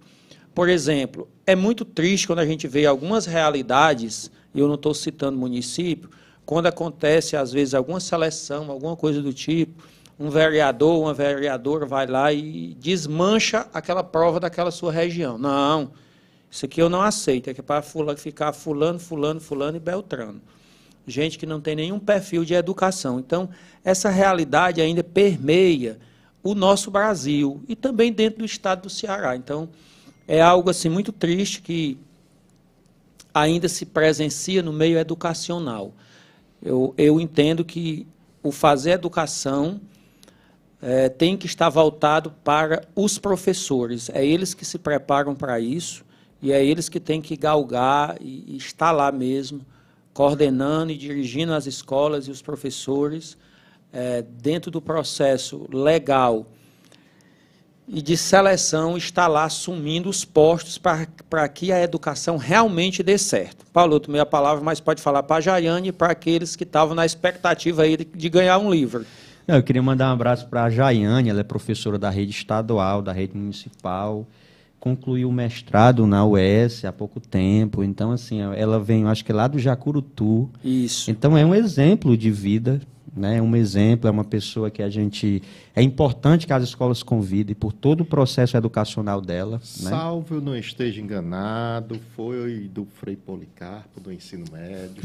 Por exemplo, é muito triste quando a gente vê algumas realidades, e eu não estou citando município, quando acontece, às vezes, alguma seleção, alguma coisa do tipo, um vereador, uma vereadora vai lá e desmancha aquela prova daquela sua região. Não, isso aqui eu não aceito, é que é para ficar fulano e Beltrano. Gente que não tem nenhum perfil de educação. Então, essa realidade ainda permeia o nosso Brasil e também dentro do estado do Ceará. Então, é algo assim muito triste que ainda se presencia no meio educacional. Eu entendo que o fazer educação tem que estar voltado para os professores. É eles que se preparam para isso e é eles que têm que galgar e estar lá mesmo, coordenando e dirigindo as escolas e os professores dentro do processo legal e de seleção, está lá assumindo os postos para que a educação realmente dê certo. Paulo, eu tomei a palavra, mas pode falar para a Jaiane e para aqueles que estavam na expectativa aí de ganhar um livro. Eu queria mandar um abraço para a Jaiane, ela é professora da rede estadual, da rede municipal, concluiu o mestrado na UES há pouco tempo, então, assim, ela vem, acho que lá do Jacurutu. Isso. Então, é um exemplo de vida, né? Um exemplo, é uma pessoa que é importante que as escolas convidem por todo o processo educacional dela. Salvo eu não esteja enganado, foi do Frei Policarpo, do ensino médio.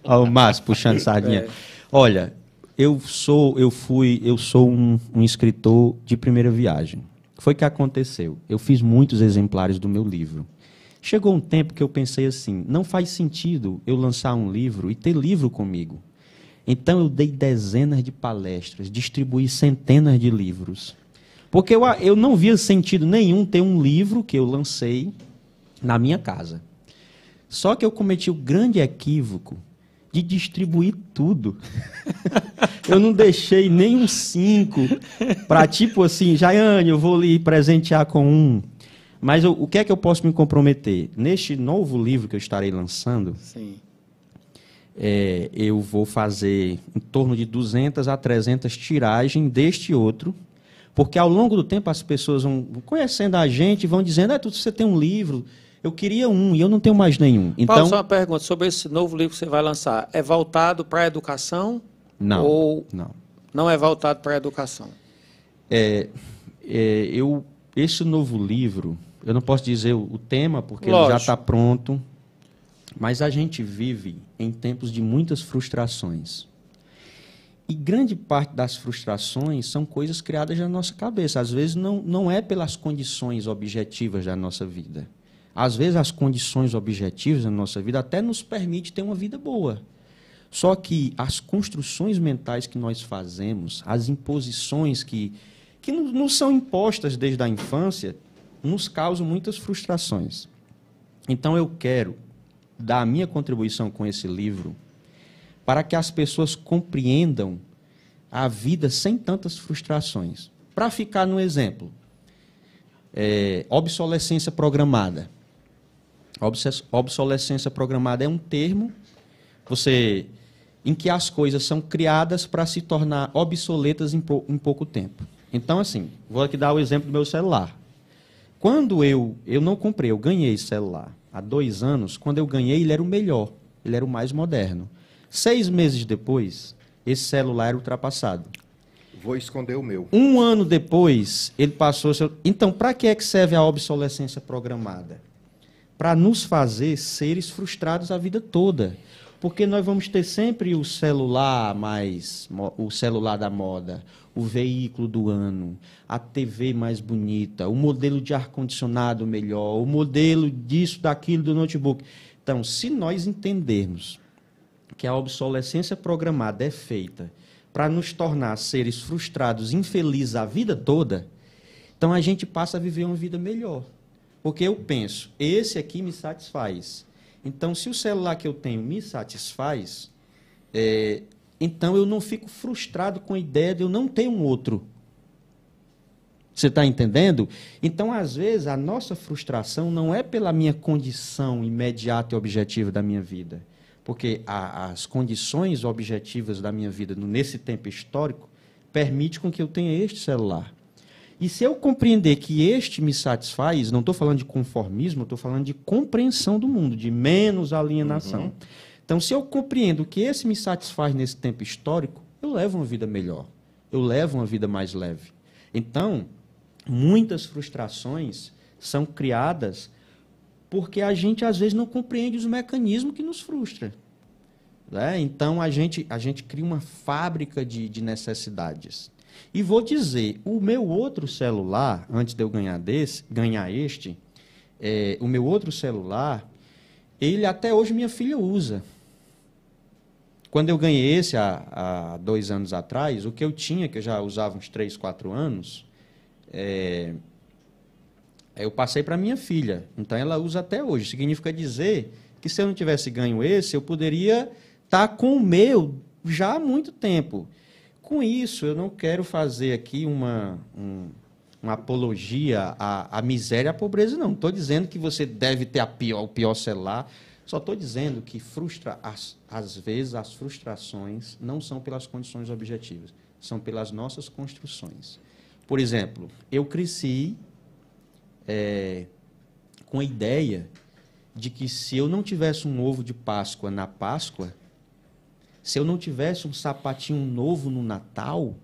Olha o Márcio puxando sardinha. Olha, eu sou um escritor de primeira viagem. Foi o que aconteceu. Eu fiz muitos exemplares do meu livro. Chegou um tempo que eu pensei assim, não faz sentido eu lançar um livro e ter livro comigo. Então eu dei dezenas de palestras, distribuí centenas de livros. Porque eu não via sentido nenhum ter um livro que eu lancei na minha casa. Só que eu cometi o grande equívoco de distribuir tudo. Eu não deixei nem um 5 para tipo assim, Jaiane, eu vou lhe presentear com um. Mas o que é que eu posso me comprometer? Neste novo livro que eu estarei lançando, sim, eu vou fazer em torno de 200 a 300 tiragens deste outro, porque ao longo do tempo as pessoas vão conhecendo a gente e vão dizendo, você tem um livro, Eu queria um e eu não tenho mais nenhum. Então, Paulo, Então, só uma pergunta sobre esse novo livro que você vai lançar. É voltado para a educação? não, ou não. Não é voltado para a educação? Esse novo livro, eu não posso dizer o tema, porque ele Lógico. já está pronto, mas a gente vive em tempos de muitas frustrações. E grande parte das frustrações são coisas criadas na nossa cabeça. Às vezes não é pelas condições objetivas da nossa vida. Às vezes as condições objetivas da nossa vida até nos permitem ter uma vida boa. Só que as construções mentais que nós fazemos, as imposições que nos são impostas desde a infância, nos causam muitas frustrações. Então eu quero dar a minha contribuição com esse livro para que as pessoas compreendam a vida sem tantas frustrações. Para ficar no exemplo, obsolescência programada. Obsolescência programada é um termo em que as coisas são criadas para se tornar obsoletas em pouco tempo. Então, assim, vou aqui dar o exemplo do meu celular. Quando eu não comprei, eu ganhei esse celular há 2 anos. Quando eu ganhei, ele era o melhor, ele era o mais moderno. 6 meses depois, esse celular era ultrapassado. Vou esconder o meu. 1 ano depois, ele passou... Então, para que é que serve a obsolescência programada? Para nos fazer seres frustrados a vida toda. Porque nós vamos ter sempre o celular da moda, o veículo do ano, a TV mais bonita, o modelo de ar-condicionado melhor, o modelo disso, daquilo, do notebook. Então, se nós entendermos que a obsolescência programada é feita para nos tornar seres frustrados, infelizes a vida toda, então a gente passa a viver uma vida melhor. Porque eu penso, esse aqui me satisfaz. Então, se o celular que eu tenho me satisfaz, então eu não fico frustrado com a ideia de eu não ter um outro. Você está entendendo? Então, às vezes, a nossa frustração não é pela minha condição imediata e objetiva da minha vida. Porque as condições objetivas da minha vida, nesse tempo histórico, permitem com que eu tenha este celular. E se eu compreender que este me satisfaz, não estou falando de conformismo, estou falando de compreensão do mundo, de menos alienação. Uhum. Então, se eu compreendo que esse me satisfaz nesse tempo histórico, eu levo uma vida melhor, eu levo uma vida mais leve. Então, muitas frustrações são criadas porque a gente, às vezes, não compreende os mecanismos que nos frustram. Né? Então, a gente cria uma fábrica de necessidades. E vou dizer, o meu outro celular, antes de eu ganhar este, o meu outro celular, ele até hoje minha filha usa. Quando eu ganhei esse há 2 anos atrás, o que eu tinha, que eu já usava uns 3, 4 anos, eu passei para minha filha. Então, ela usa até hoje. Significa dizer que se eu não tivesse ganho esse, eu poderia estar com o meu já há muito tempo. Com isso, eu não quero fazer aqui uma apologia à miséria e à pobreza, não. Estou dizendo que você deve ter o pior celular. Só estou dizendo que às vezes as frustrações não são pelas condições objetivas, são pelas nossas construções. Por exemplo, eu cresci com a ideia de que se eu não tivesse um ovo de Páscoa na Páscoa, se eu não tivesse um sapatinho novo no Natal,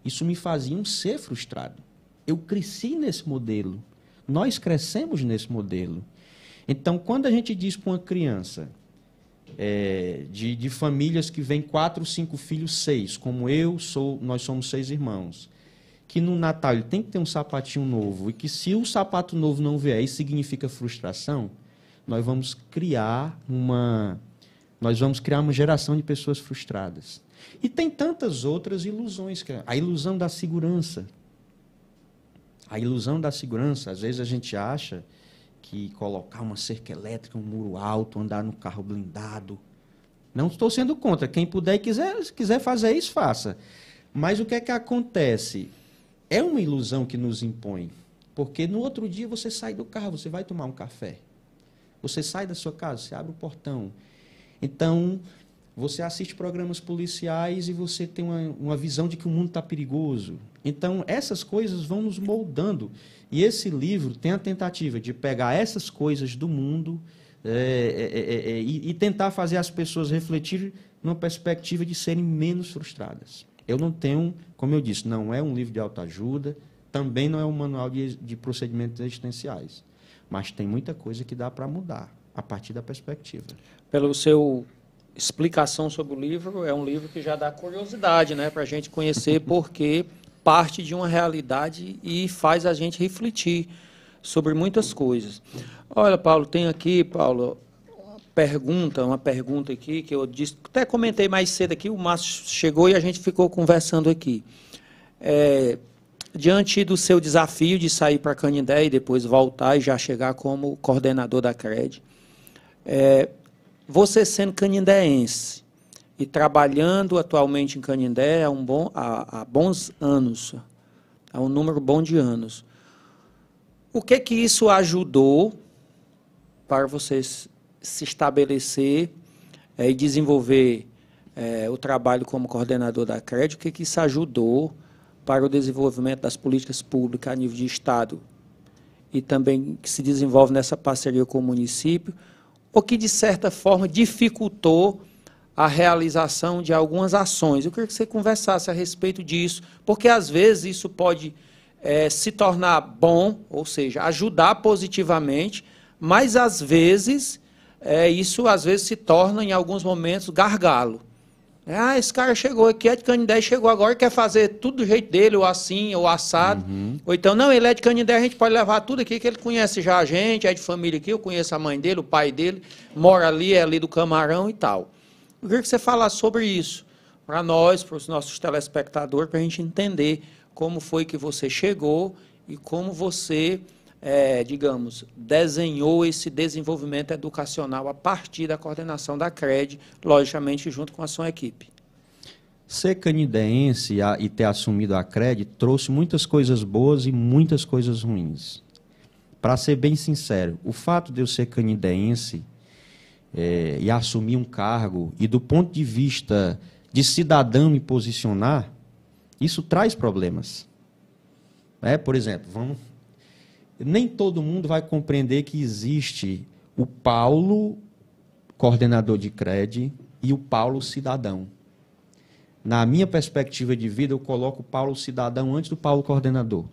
isso me fazia um ser frustrado. Eu cresci nesse modelo. Nós crescemos nesse modelo. Então, quando a gente diz para uma criança de famílias que vêm 4, 5 filhos, 6, como nós somos 6 irmãos, que no Natal ele tem que ter um sapatinho novo, e que se o sapato novo não vier, isso significa frustração, nós vamos criar uma geração de pessoas frustradas. E tem tantas outras ilusões. A ilusão da segurança. A ilusão da segurança. Às vezes a gente acha que colocar uma cerca elétrica, um muro alto, andar no carro blindado. Não estou sendo contra. Quem puder e quiser fazer isso, faça. Mas o que é que acontece? É uma ilusão que nos impõe. Porque no outro dia você sai do carro, você vai tomar um café. Você sai da sua casa, você abre o portão. Então, você assiste programas policiais e você tem uma visão de que o mundo está perigoso. Então, essas coisas vão nos moldando. E esse livro tem a tentativa de pegar essas coisas do mundo e tentar fazer as pessoas refletirem numa perspectiva de serem menos frustradas. Eu não tenho, como eu disse, não é um livro de autoajuda, também não é um manual de procedimentos existenciais. Mas tem muita coisa que dá para mudar a partir da perspectiva. Pelo seu explicação sobre o livro, é um livro que já dá curiosidade, né, para a gente conhecer, porque parte de uma realidade e faz a gente refletir sobre muitas coisas. Olha, Paulo, tem aqui, Paulo, uma pergunta aqui que eu disse, até comentei mais cedo aqui, o Márcio chegou e a gente ficou conversando aqui. Diante do seu desafio de sair para Canindé e depois voltar e já chegar como coordenador da CRED, você sendo canindéense e trabalhando atualmente em Canindé há bons anos, há um número bom de anos, o que isso ajudou para você se estabelecer e desenvolver o trabalho como coordenador da CRED? O que isso ajudou para o desenvolvimento das políticas públicas a nível de Estado e também que se desenvolve nessa parceria com o município, ou que, de certa forma, dificultou a realização de algumas ações? Eu queria que você conversasse a respeito disso, porque, às vezes, isso pode se tornar bom, ou seja, ajudar positivamente, mas, às vezes, isso às vezes se torna, em alguns momentos, gargalo. Esse cara chegou aqui, é de Canindé, chegou agora e quer fazer tudo do jeito dele, ou assim, ou assado. Ou então, não, ele é de Canindé, a gente pode levar tudo aqui, que ele conhece já a gente, é de família aqui, eu conheço a mãe dele, o pai dele, mora ali, é ali do Camarão e tal. Eu queria que você falasse sobre isso, para nós, para os nossos telespectadores, para a gente entender como foi que você chegou e como você, digamos, desenhou esse desenvolvimento educacional a partir da coordenação da CRED, logicamente junto com a sua equipe. Ser canindéense e ter assumido a CRED trouxe muitas coisas boas e muitas coisas ruins. Para ser bem sincero, o fato de eu ser canindéense e assumir um cargo, e do ponto de vista de cidadão me posicionar, isso traz problemas. Por exemplo, nem todo mundo vai compreender que existe o Paulo, coordenador de CRED, e o Paulo, cidadão. Na minha perspectiva de vida, eu coloco o Paulo, cidadão, antes do Paulo, coordenador.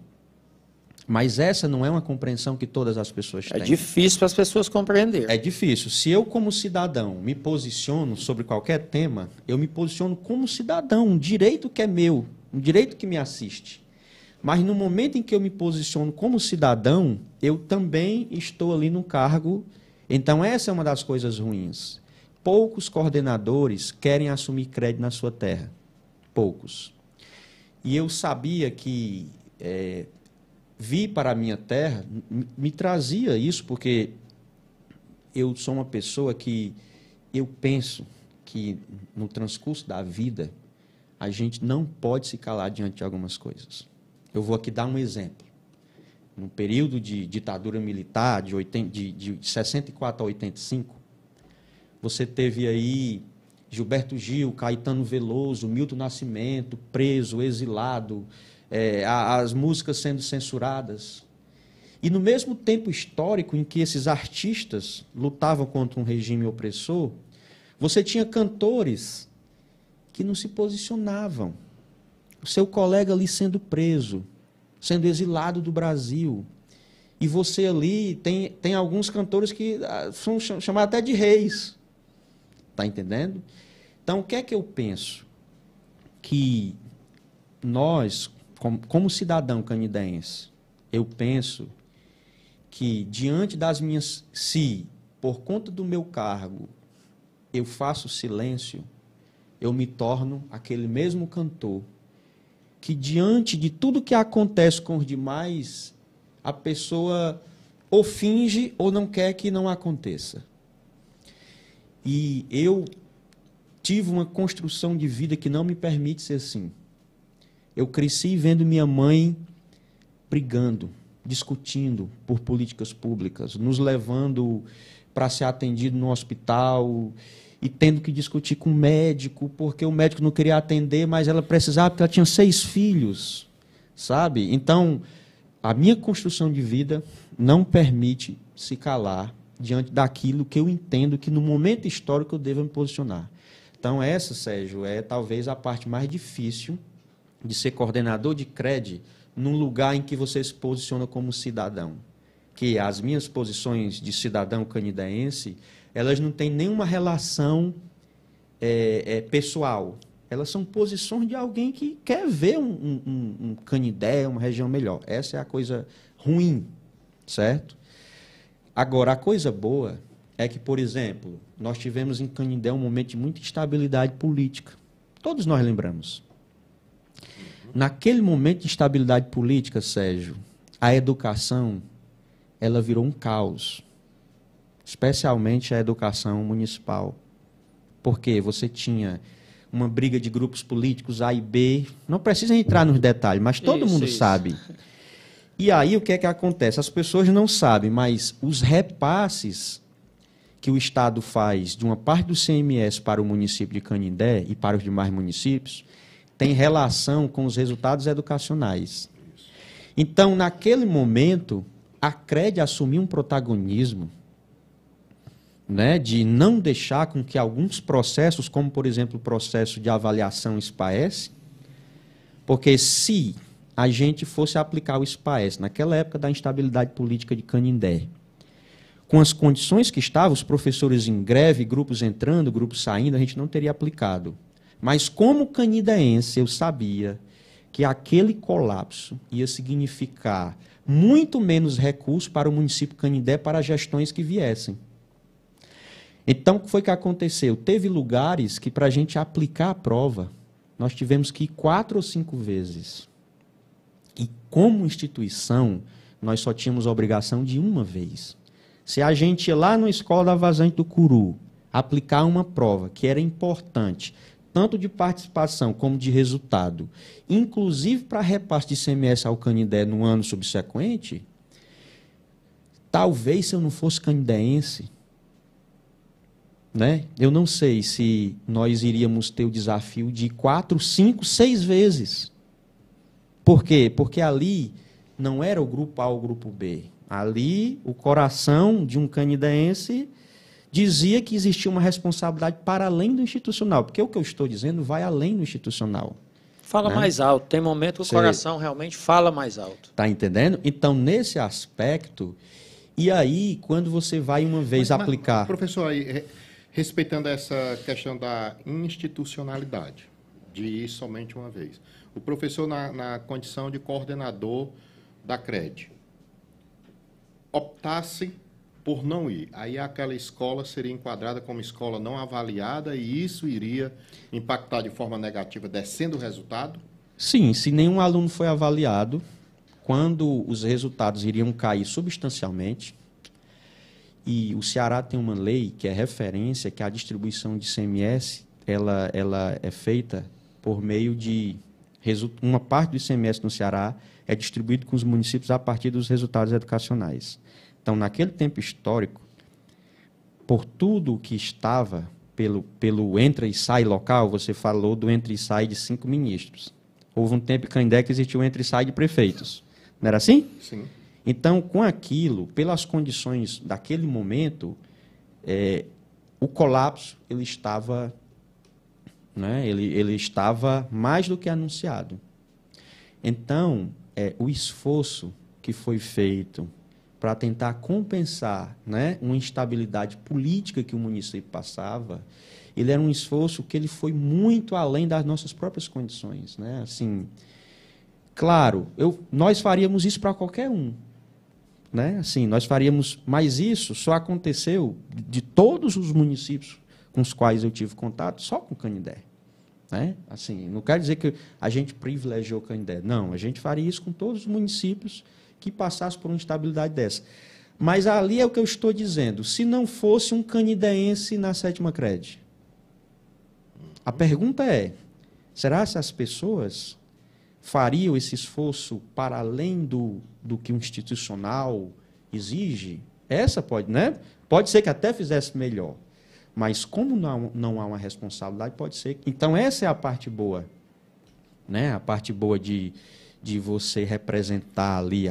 Mas essa não é uma compreensão que todas as pessoas têm. É difícil para as pessoas compreenderem. É difícil. Se eu, como cidadão, me posiciono sobre qualquer tema, eu me posiciono como cidadão, um direito que é meu, um direito que me assiste. Mas no momento em que eu me posiciono como cidadão, eu também estou ali no cargo. Então, essa é uma das coisas ruins. Poucos coordenadores querem assumir CRED na sua terra. Poucos. E eu sabia que vir para a minha terra me trazia isso, porque eu sou uma pessoa que eu penso que no transcurso da vida a gente não pode se calar diante de algumas coisas. Eu vou aqui dar um exemplo. No período de ditadura militar, de 64 a 85, você teve aí Gilberto Gil, Caetano Veloso, Milton Nascimento, preso, exilado, as músicas sendo censuradas. E no mesmo tempo histórico em que esses artistas lutavam contra um regime opressor, você tinha cantores que não se posicionavam. O seu colega ali sendo preso, sendo exilado do Brasil. E você ali tem alguns cantores que são chamados até de reis. Está entendendo? Então, o que é que eu penso? Que nós, como cidadão canindéense, eu penso que diante das minhas... Se, por conta do meu cargo, eu faço silêncio, eu me torno aquele mesmo cantor que, diante de tudo que acontece com os demais, a pessoa ou finge ou não quer que não aconteça. E eu tive uma construção de vida que não me permite ser assim. Eu cresci vendo minha mãe brigando, discutindo por políticas públicas, nos levando para ser atendido no hospital. e tendo que discutir com o médico, porque o médico não queria atender, mas ela precisava, porque ela tinha 6 filhos, sabe? Então, a minha construção de vida não permite se calar diante daquilo que eu entendo que, no momento histórico, eu devo me posicionar. Então, essa, Sérgio, é talvez a parte mais difícil de ser coordenador de CRED num lugar em que você se posiciona como cidadão. Que as minhas posições de cidadão canidense, elas não têm nenhuma relação pessoal. Elas são posições de alguém que quer ver um Canindé, uma região melhor. Essa é a coisa ruim, certo? Agora, a coisa boa é que, por exemplo, nós tivemos em Canindé um momento de muita instabilidade política. Todos nós lembramos. Naquele momento de instabilidade política, Sérgio, a educação ela virou um caos. Especialmente a educação municipal. Porque você tinha uma briga de grupos políticos A e B. Não precisa entrar nos detalhes, mas todo mundo sabe. E aí o que é que acontece? As pessoas não sabem, mas os repasses que o Estado faz de uma parte do CMS para o município de Canindé e para os demais municípios tem relação com os resultados educacionais. Então, naquele momento, a CRED assumiu um protagonismo, né, de não deixar com que alguns processos, como, por exemplo, o processo de avaliação SPAES, porque se a gente fosse aplicar o SPAES naquela época da instabilidade política de Canindé, com as condições que estavam, os professores em greve, grupos entrando, grupos saindo, a gente não teria aplicado. Mas como canindense, eu sabia que aquele colapso ia significar muito menos recursos para o município de Canindé para as gestões que viessem. Então, o que foi que aconteceu? Teve lugares que, para a gente aplicar a prova, nós tivemos que ir 4 ou 5 vezes. E, como instituição, nós só tínhamos a obrigação de uma vez. Se a gente ia lá na escola da Vazante do Curu, aplicar uma prova que era importante, tanto de participação como de resultado, inclusive para repasse de ICMS ao Canindé no ano subsequente, talvez se eu não fosse canindense, né, eu não sei se nós iríamos ter o desafio de 4, 5, 6 vezes. Por quê? Porque ali não era o grupo A ou o grupo B. Ali, o coração de um canindense dizia que existia uma responsabilidade para além do institucional, porque o que eu estou dizendo vai além do institucional. Fala, né, mais alto. Tem momento que o coração realmente fala mais alto. Está entendendo? Então, nesse aspecto, e aí, quando você vai uma vez aplicar... Professor, aí, respeitando essa questão da institucionalidade, de ir somente uma vez, o professor, na condição de coordenador da CRED, optasse por não ir, aí aquela escola seria enquadrada como escola não avaliada e isso iria impactar de forma negativa, descendo o resultado? Sim, se nenhum aluno foi avaliado, quando os resultados iriam cair substancialmente, e o Ceará tem uma lei que é referência, que a distribuição de ICMS, ela é feita por meio de... Uma parte do ICMS no Ceará é distribuído com os municípios a partir dos resultados educacionais. Então, naquele tempo histórico, por tudo que estava pelo entra e sai local, você falou do entra e sai de 5 ministros. Houve um tempo em Canindé que existiu o entra e sai de prefeitos. Não era assim? Sim. Então, com aquilo, pelas condições daquele momento, o colapso ele estava, né, ele estava mais do que anunciado. Então, o esforço que foi feito para tentar compensar, né, uma instabilidade política que o município passava, ele era um esforço que ele foi muito além das nossas próprias condições, né? Assim, claro, nós faríamos isso para qualquer um, né? Assim, nós faríamos, mas isso só aconteceu de todos os municípios com os quais eu tive contato, só com Canindé, né? Assim, não quer dizer que a gente privilegiou Canindé, não, a gente faria isso com todos os municípios que passasse por uma instabilidade dessa. Mas ali é o que eu estou dizendo. Se não fosse um canindense na 7ª CRED, a pergunta é, será que as pessoas fariam esse esforço para além do que o institucional exige? Essa pode, né? Pode ser que até fizesse melhor. Mas como não há uma responsabilidade, pode ser. Então, essa é a parte boa, né? A parte boa de você representar ali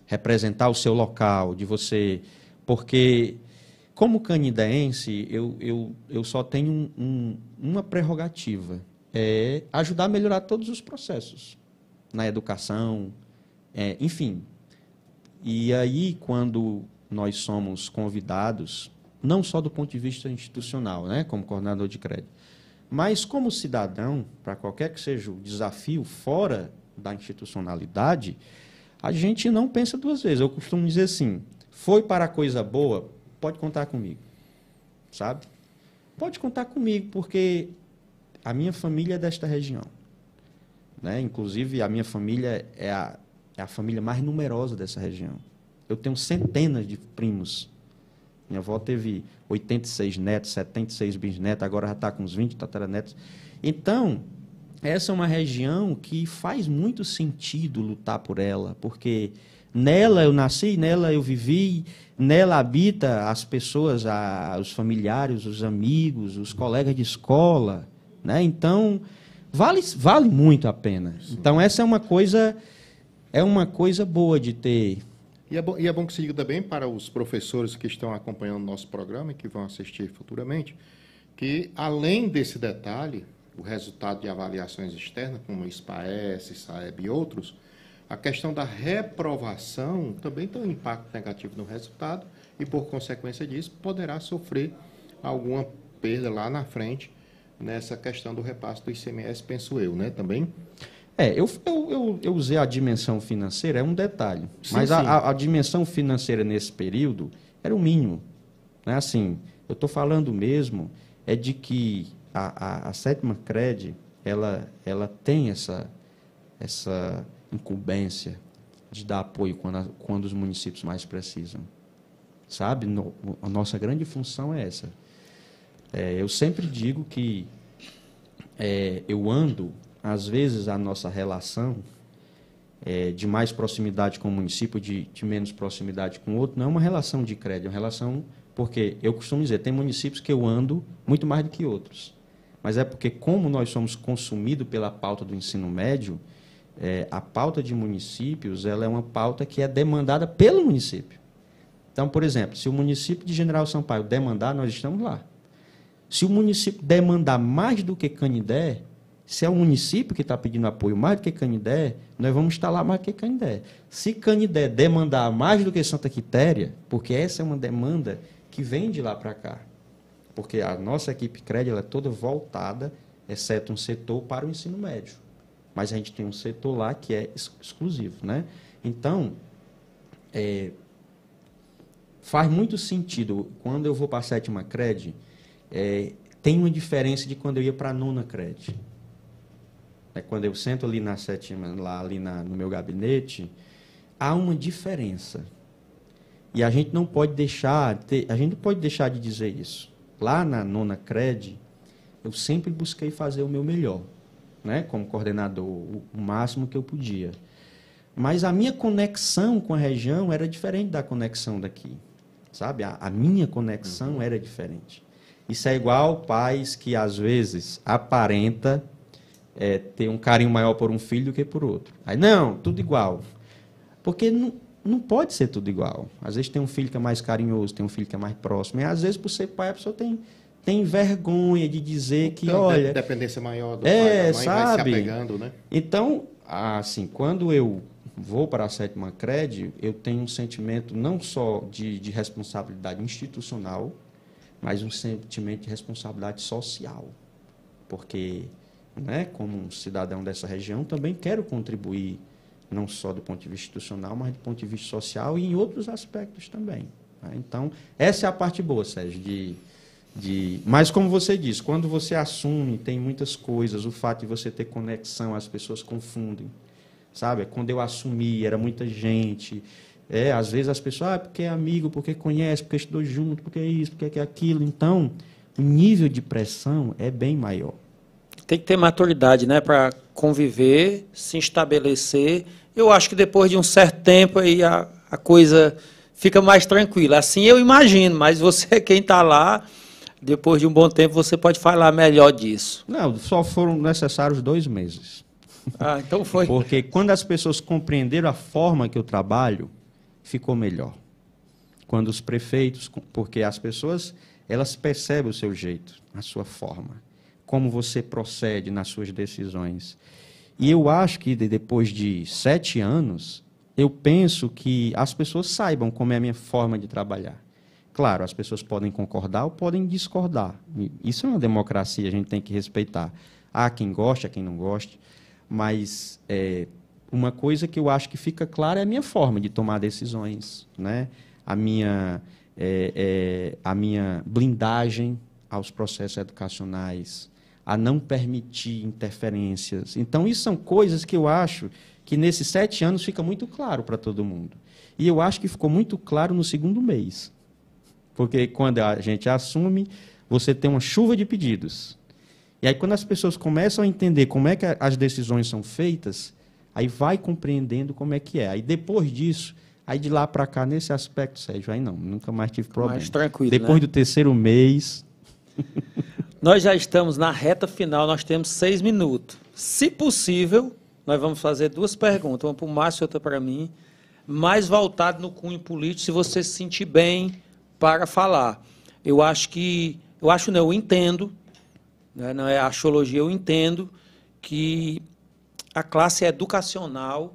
representar o seu local, de você... Porque, como canidense, eu só tenho uma prerrogativa, é ajudar a melhorar todos os processos, na educação, enfim. E aí, quando nós somos convidados, não só do ponto de vista institucional, né, como coordenador de crédito, mas como cidadão, para qualquer que seja o desafio fora da institucionalidade, a gente não pensa duas vezes. Eu costumo dizer assim, foi para a coisa boa, pode contar comigo, sabe? Pode contar comigo, porque a minha família é desta região, né? Inclusive, a minha família é a família mais numerosa dessa região. Eu tenho centenas de primos. Minha avó teve 86 netos, 76 bisnetos, agora já está com uns 20 tataranetos. Então, essa é uma região que faz muito sentido lutar por ela, porque nela eu nasci, nela eu vivi, nela habita as pessoas, os familiares, os amigos, os colegas de escola, né? Então, vale muito a pena. Sim. Então, essa é uma coisa boa de ter. E é bom que se diga também para os professores que estão acompanhando o nosso programa e que vão assistir futuramente, que, além desse detalhe, o resultado de avaliações externas, como o SPAES, SAEB e outros, a questão da reprovação também tem um impacto negativo no resultado e, por consequência disso, poderá sofrer alguma perda lá na frente nessa questão do repasse do ICMS, penso eu, né, também? Eu usei a dimensão financeira, é um detalhe, sim, mas sim. A dimensão financeira nesse período era o mínimo. Né? Assim, eu estou falando mesmo de que a sétima CRED, ela tem essa incumbência de dar apoio quando os municípios mais precisam. Sabe? A nossa grande função é essa. Eu sempre digo que eu ando... Às vezes, a nossa relação de mais proximidade com o município, de menos proximidade com o outro, não é uma relação de crédito, é uma relação... Porque, eu costumo dizer, tem municípios que eu ando muito mais do que outros. Mas é porque, como nós somos consumidos pela pauta do ensino médio, a pauta de municípios ela é uma pauta que é demandada pelo município. Então, por exemplo, se o município de General Sampaio demandar, nós estamos lá. Se o município demandar mais do que Canindé, se é o município que está pedindo apoio mais do que Canindé, nós vamos estar lá mais do que Canindé. Se Canindé demandar mais do que Santa Quitéria, porque essa é uma demanda que vem de lá para cá, porque a nossa equipe CRED ela é toda voltada, exceto um setor para o ensino médio. Mas a gente tem um setor lá que é exclusivo, né? Então, faz muito sentido. Quando eu vou para a sétima CRED, tem uma diferença de quando eu ia para a nona CRED. Quando eu sento ali na sétima, no meu gabinete, há uma diferença. E a gente não pode deixar de dizer isso. Lá na nona CRED, eu sempre busquei fazer o meu melhor, né, como coordenador, o máximo que eu podia. Mas a minha conexão com a região era diferente da conexão daqui. Sabe? A minha conexão era diferente. Isso é igual pais que, às vezes, aparenta ter um carinho maior por um filho do que por outro. Aí, não, tudo igual. Porque não pode ser tudo igual. Às vezes tem um filho que é mais carinhoso, tem um filho que é mais próximo. E, às vezes, por ser pai, a pessoa tem vergonha de dizer que, então, olha... dependência maior do pai, da mãe, sabe? Vai se apegando, né? Então, assim, quando eu vou para a sétima CRED, eu tenho um sentimento não só de responsabilidade institucional, mas um sentimento de responsabilidade social. Porque... né, como um cidadão dessa região, também quero contribuir, não só do ponto de vista institucional, mas do ponto de vista social e em outros aspectos também. Né? Então, essa é a parte boa, Sérgio, mas, como você disse, quando você assume, tem muitas coisas, o fato de você ter conexão, as pessoas confundem. Sabe? Quando eu assumi, era muita gente. Às vezes as pessoas, porque é amigo, porque conhece, porque estudou junto, porque é isso, porque é aquilo. Então, o nível de pressão é bem maior. Tem que ter maturidade, né, para conviver, se estabelecer. Eu acho que depois de um certo tempo aí a coisa fica mais tranquilo. Assim eu imagino, mas você, quem está lá, depois de um bom tempo, você pode falar melhor disso. Não, só foram necessários 2 meses. Ah, então foi. Porque quando as pessoas compreenderam a forma que eu trabalho, ficou melhor. Quando os prefeitos, porque as pessoas, elas percebem o seu jeito, a sua forma, como você procede nas suas decisões. E eu acho que depois de 7 anos, eu penso que as pessoas saibam como é a minha forma de trabalhar. Claro, as pessoas podem concordar ou podem discordar. Isso é uma democracia, a gente tem que respeitar. Há quem goste, há quem não goste, mas uma coisa que eu acho que fica clara é a minha forma de tomar decisões, né? A minha blindagem aos processos educacionais, a não permitir interferências. Então, isso são coisas que eu acho que nesses 7 anos fica muito claro para todo mundo. E eu acho que ficou muito claro no 2º mês. Porque quando a gente assume, você tem uma chuva de pedidos. E aí, quando as pessoas começam a entender como é que as decisões são feitas, aí vai compreendendo como é que é. Aí, depois disso, aí de lá para cá, nesse aspecto, Sérgio, aí não, nunca mais tive problema. Mais tranquilo, depois do 3º mês... Nós já estamos na reta final, nós temos 6 minutos. Se possível, nós vamos fazer 2 perguntas, uma para o Márcio e outra para mim, mais voltado no cunho político, se você se sentir bem para falar. Eu entendo, né, não é axiologia, eu entendo que a classe educacional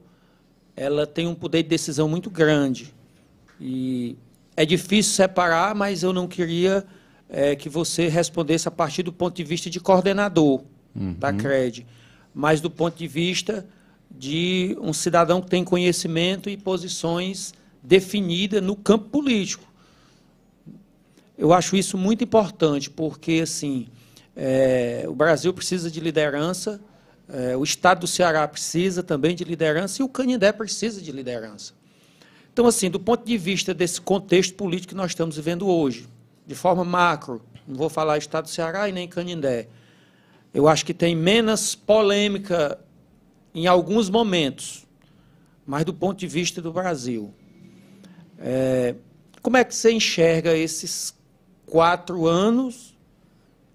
ela tem um poder de decisão muito grande. E é difícil separar, mas eu não queria que você respondesse a partir do ponto de vista de coordenador da CRED, mas do ponto de vista de um cidadão que tem conhecimento e posições definidas no campo político. Eu acho isso muito importante, porque assim, o Brasil precisa de liderança, o Estado do Ceará precisa também de liderança e o Canindé precisa de liderança. Então, assim, do ponto de vista desse contexto político que nós estamos vivendo hoje, de forma macro, não vou falar Estado do Ceará e nem Canindé, eu acho que tem menos polêmica em alguns momentos, mas do ponto de vista do Brasil. Como é que você enxerga esses 4 anos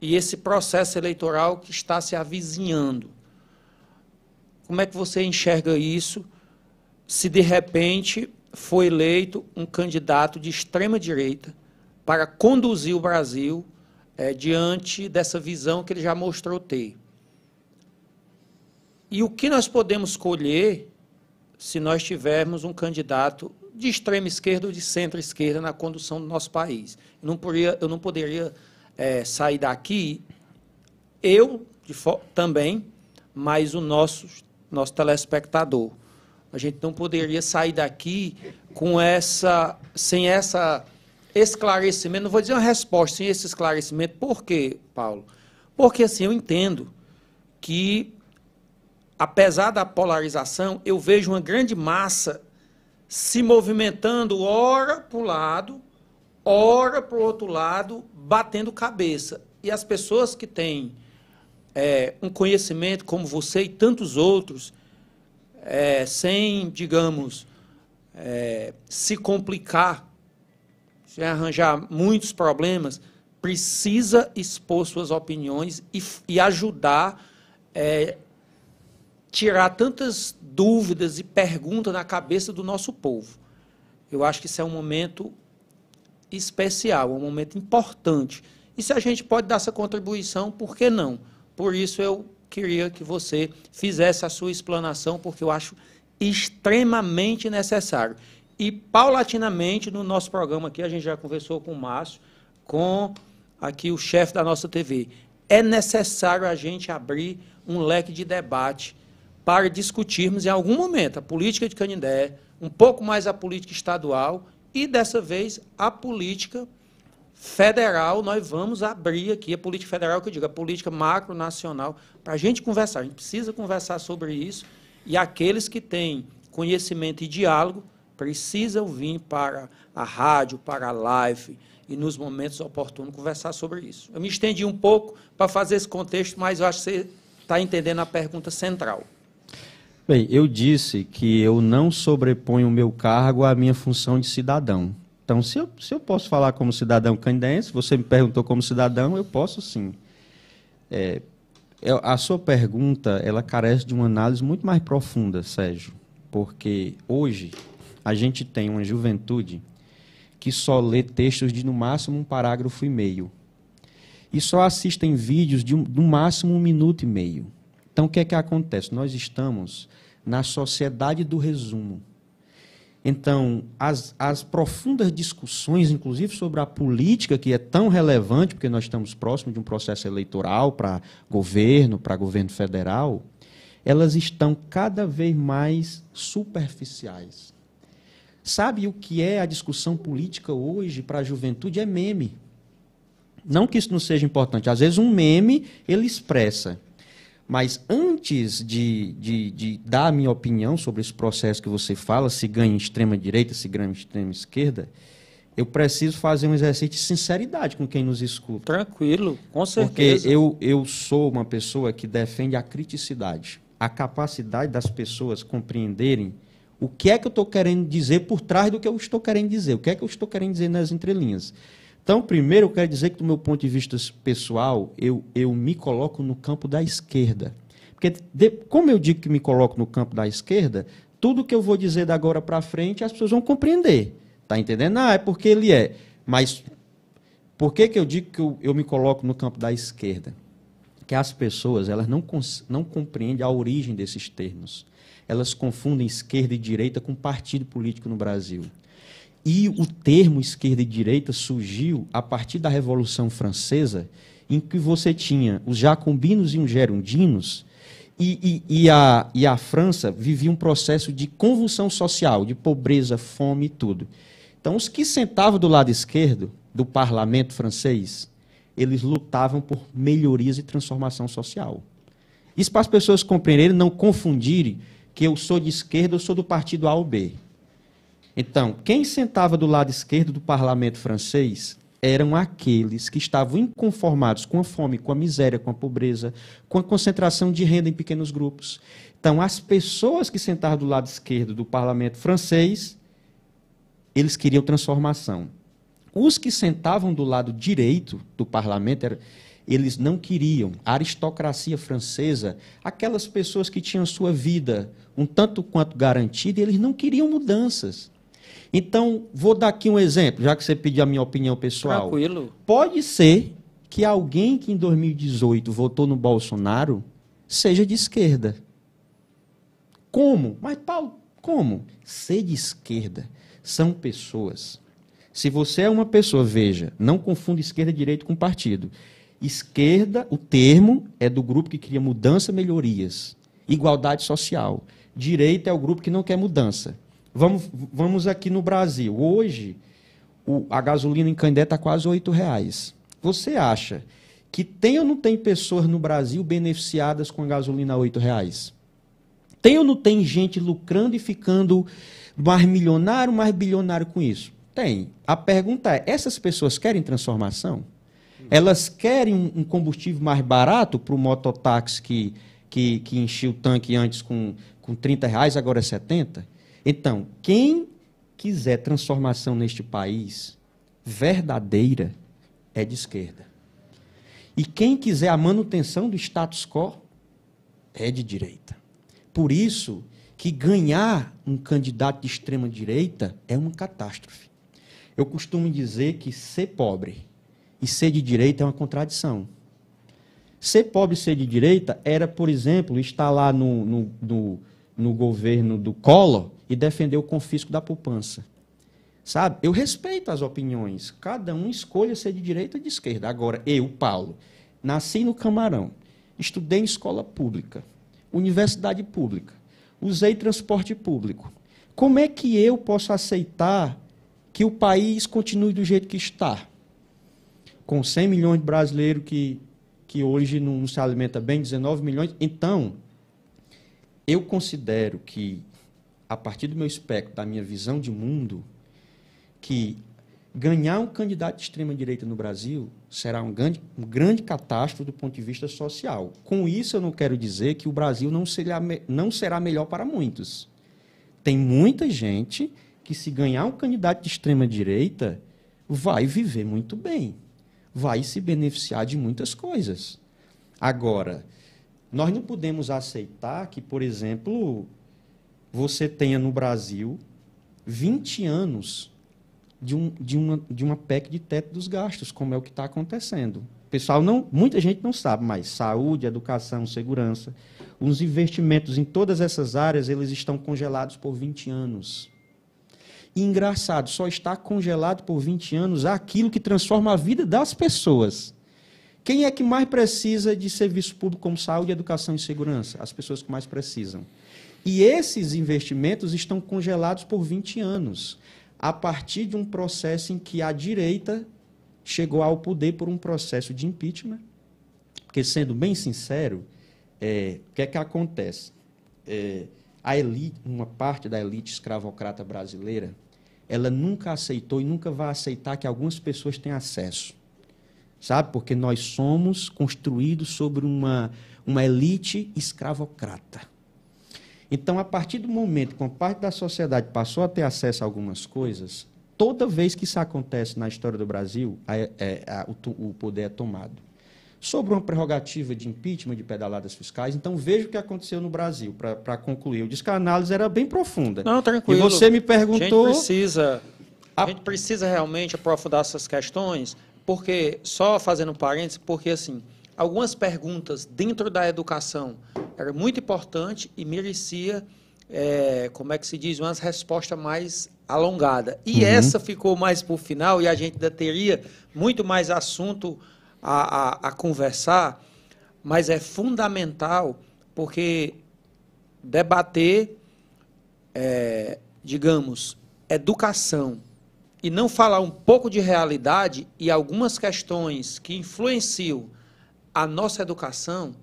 e esse processo eleitoral que está se avizinhando? Como é que você enxerga isso se, de repente, foi eleito um candidato de extrema-direita para conduzir o Brasil diante dessa visão que ele já mostrou ter? E o que nós podemos colher se nós tivermos um candidato de extrema-esquerda ou de centro-esquerda na condução do nosso país? Eu não poderia sair daqui, também, mas o nosso telespectador. A gente não poderia sair daqui sem essa esclarecimento, não vou dizer uma resposta, sem esse esclarecimento. Por quê, Paulo? Porque, assim, eu entendo que, apesar da polarização, eu vejo uma grande massa se movimentando, ora para um lado, ora para o outro lado, batendo cabeça. E as pessoas que têm um conhecimento como você e tantos outros, sem, digamos, se complicar, sem arranjar muitos problemas, precisa expor suas opiniões e ajudar tirar tantas dúvidas e perguntas na cabeça do nosso povo. Eu acho que isso é um momento especial, um momento importante. E se a gente pode dar essa contribuição, por que não? Por isso eu queria que você fizesse a sua explanação, porque eu acho extremamente necessário. E, paulatinamente, no nosso programa aqui, a gente já conversou com o Márcio, com aqui o chefe da nossa TV. É necessário a gente abrir um leque de debate para discutirmos, em algum momento, a política de Canindé, um pouco mais a política estadual e, dessa vez, a política federal. Nós vamos abrir aqui a política federal, que eu digo, a política macro-nacional, para a gente conversar. A gente precisa conversar sobre isso e aqueles que têm conhecimento e diálogo precisam vir para a rádio, para a live e, nos momentos oportunos, conversar sobre isso. Eu me estendi um pouco para fazer esse contexto, mas eu acho que você está entendendo a pergunta central. Bem, eu disse que eu não sobreponho o meu cargo à minha função de cidadão. Então, se eu posso falar como cidadão canidense, você me perguntou como cidadão, eu posso sim. A sua pergunta, ela carece de uma análise muito mais profunda, Sérgio, porque hoje a gente tem uma juventude que só lê textos de, no máximo, 1,5 parágrafo e só assistem vídeos de, no máximo, 1,5 minutos. Então, o que é que acontece? Nós estamos na sociedade do resumo. Então, as profundas discussões, inclusive sobre a política, que é tão relevante, porque nós estamos próximos de um processo eleitoral para governo federal, elas estão cada vez mais superficiais. Sabe o que é a discussão política hoje para a juventude? É meme. Não que isso não seja importante. Às vezes um meme, ele expressa. Mas antes de dar a minha opinião sobre esse processo que você fala, se ganha em extrema-direita, se ganha em extrema-esquerda, eu preciso fazer um exercício de sinceridade com quem nos escuta. Tranquilo, com certeza. Porque eu sou uma pessoa que defende a criticidade, a capacidade das pessoas compreenderem o que é que eu estou querendo dizer por trás do que eu estou querendo dizer, o que é que eu estou querendo dizer nas entrelinhas. Então, primeiro, eu quero dizer que, do meu ponto de vista pessoal, eu me coloco no campo da esquerda. Porque, como eu digo que me coloco no campo da esquerda, tudo que eu vou dizer da agora para frente, as pessoas vão compreender. Está entendendo? É porque ele é. Mas, por que eu digo que eu me coloco no campo da esquerda? Que as pessoas elas não compreendem a origem desses termos. Elas confundem esquerda e direita com partido político no Brasil. E o termo esquerda e direita surgiu a partir da Revolução Francesa, em que você tinha os jacobinos e os gerondinos, e a França vivia um processo de convulsão social, de pobreza, fome e tudo. Então, os que sentavam do lado esquerdo do parlamento francês, eles lutavam por melhorias e transformação social. Isso para as pessoas compreenderem, não confundirem que eu sou de esquerda, eu sou do partido A ou B. Então, quem sentava do lado esquerdo do parlamento francês eram aqueles que estavam inconformados com a fome, com a miséria, com a pobreza, com a concentração de renda em pequenos grupos. Então, as pessoas que sentavam do lado esquerdo do parlamento francês, eles queriam transformação. Os que sentavam do lado direito do parlamento, eles não queriam. A aristocracia francesa, aquelas pessoas que tinham sua vida um tanto quanto garantida, eles não queriam mudanças. Então, vou dar aqui um exemplo, já que você pediu a minha opinião pessoal. Tranquilo. Pode ser que alguém que em 2018 votou no Bolsonaro seja de esquerda. Como? Mas, Paulo, como? Ser de esquerda são pessoas. Se você é uma pessoa, veja, não confunda esquerda e direita com partido. Esquerda, o termo, é do grupo que cria mudança, melhorias, igualdade social. Direita é o grupo que não quer mudança. Vamos aqui no Brasil. Hoje, a gasolina em Canindé está quase R$8. Você acha que tem ou não tem pessoas no Brasil beneficiadas com a gasolina a R$8? Tem ou não tem gente lucrando e ficando mais milionário, mais bilionário com isso? Tem. A pergunta é, essas pessoas querem transformação? Elas querem um combustível mais barato para o mototáxi que enchia o tanque antes com R$30, agora é R$70? Então, quem quiser transformação neste país verdadeira é de esquerda. E quem quiser a manutenção do status quo é de direita. Por isso que ganhar um candidato de extrema direita é uma catástrofe. Eu costumo dizer que ser pobre e ser de direita é uma contradição. Ser pobre e ser de direita era, por exemplo, estar lá no governo do Collor e defender o confisco da poupança. Sabe? Eu respeito as opiniões. Cada um escolha ser de direita ou de esquerda. Agora, eu, Paulo, nasci no Camarão, estudei em escola pública, universidade pública, usei transporte público. Como é que eu posso aceitar que o país continue do jeito que está? Com 100 milhões de brasileiros que hoje não se alimenta bem, 19 milhões. Então, eu considero que, a partir do meu espectro, da minha visão de mundo, que ganhar um candidato de extrema-direita no Brasil será um grande catástrofe do ponto de vista social. Com isso, eu não quero dizer que o Brasil não será melhor para muitos. Tem muita gente que, se ganhar um candidato de extrema-direita, vai viver muito bem, vai se beneficiar de muitas coisas. Agora, nós não podemos aceitar que, por exemplo, você tenha no Brasil 20 anos de uma PEC de teto dos gastos, como é o que está acontecendo. Pessoal, muita gente não sabe, mas saúde, educação, segurança, os investimentos em todas essas áreas, eles estão congelados por 20 anos. E, engraçado, só está congelado por 20 anos aquilo que transforma a vida das pessoas. Quem é que mais precisa de serviço público como saúde, educação e segurança? As pessoas que mais precisam. E esses investimentos estão congelados por 20 anos, a partir de um processo em que a direita chegou ao poder por um processo de impeachment. Porque, sendo bem sincero, o que é que acontece? A elite, uma parte da elite escravocrata brasileira, ela nunca aceitou e nunca vai aceitar que algumas pessoas tenham acesso. Sabe? Porque nós somos construídos sobre uma elite escravocrata. Então, a partir do momento que uma parte da sociedade passou a ter acesso a algumas coisas, toda vez que isso acontece na história do Brasil, o poder é tomado. Sobre uma prerrogativa de impeachment, de pedaladas fiscais, então veja o que aconteceu no Brasil, para concluir. Eu disse que a análise era bem profunda. Não, tranquilo. E você me perguntou... A gente precisa realmente aprofundar essas questões, porque, só fazendo um parênteses, porque, assim, algumas perguntas dentro da educação era muito importante e merecia, como é que se diz, umas respostas mais alongadas. E essa ficou mais para o final, e a gente ainda teria muito mais assunto a conversar, mas é fundamental, porque debater, digamos, educação, e não falar um pouco de realidade e algumas questões que influenciam a nossa educação,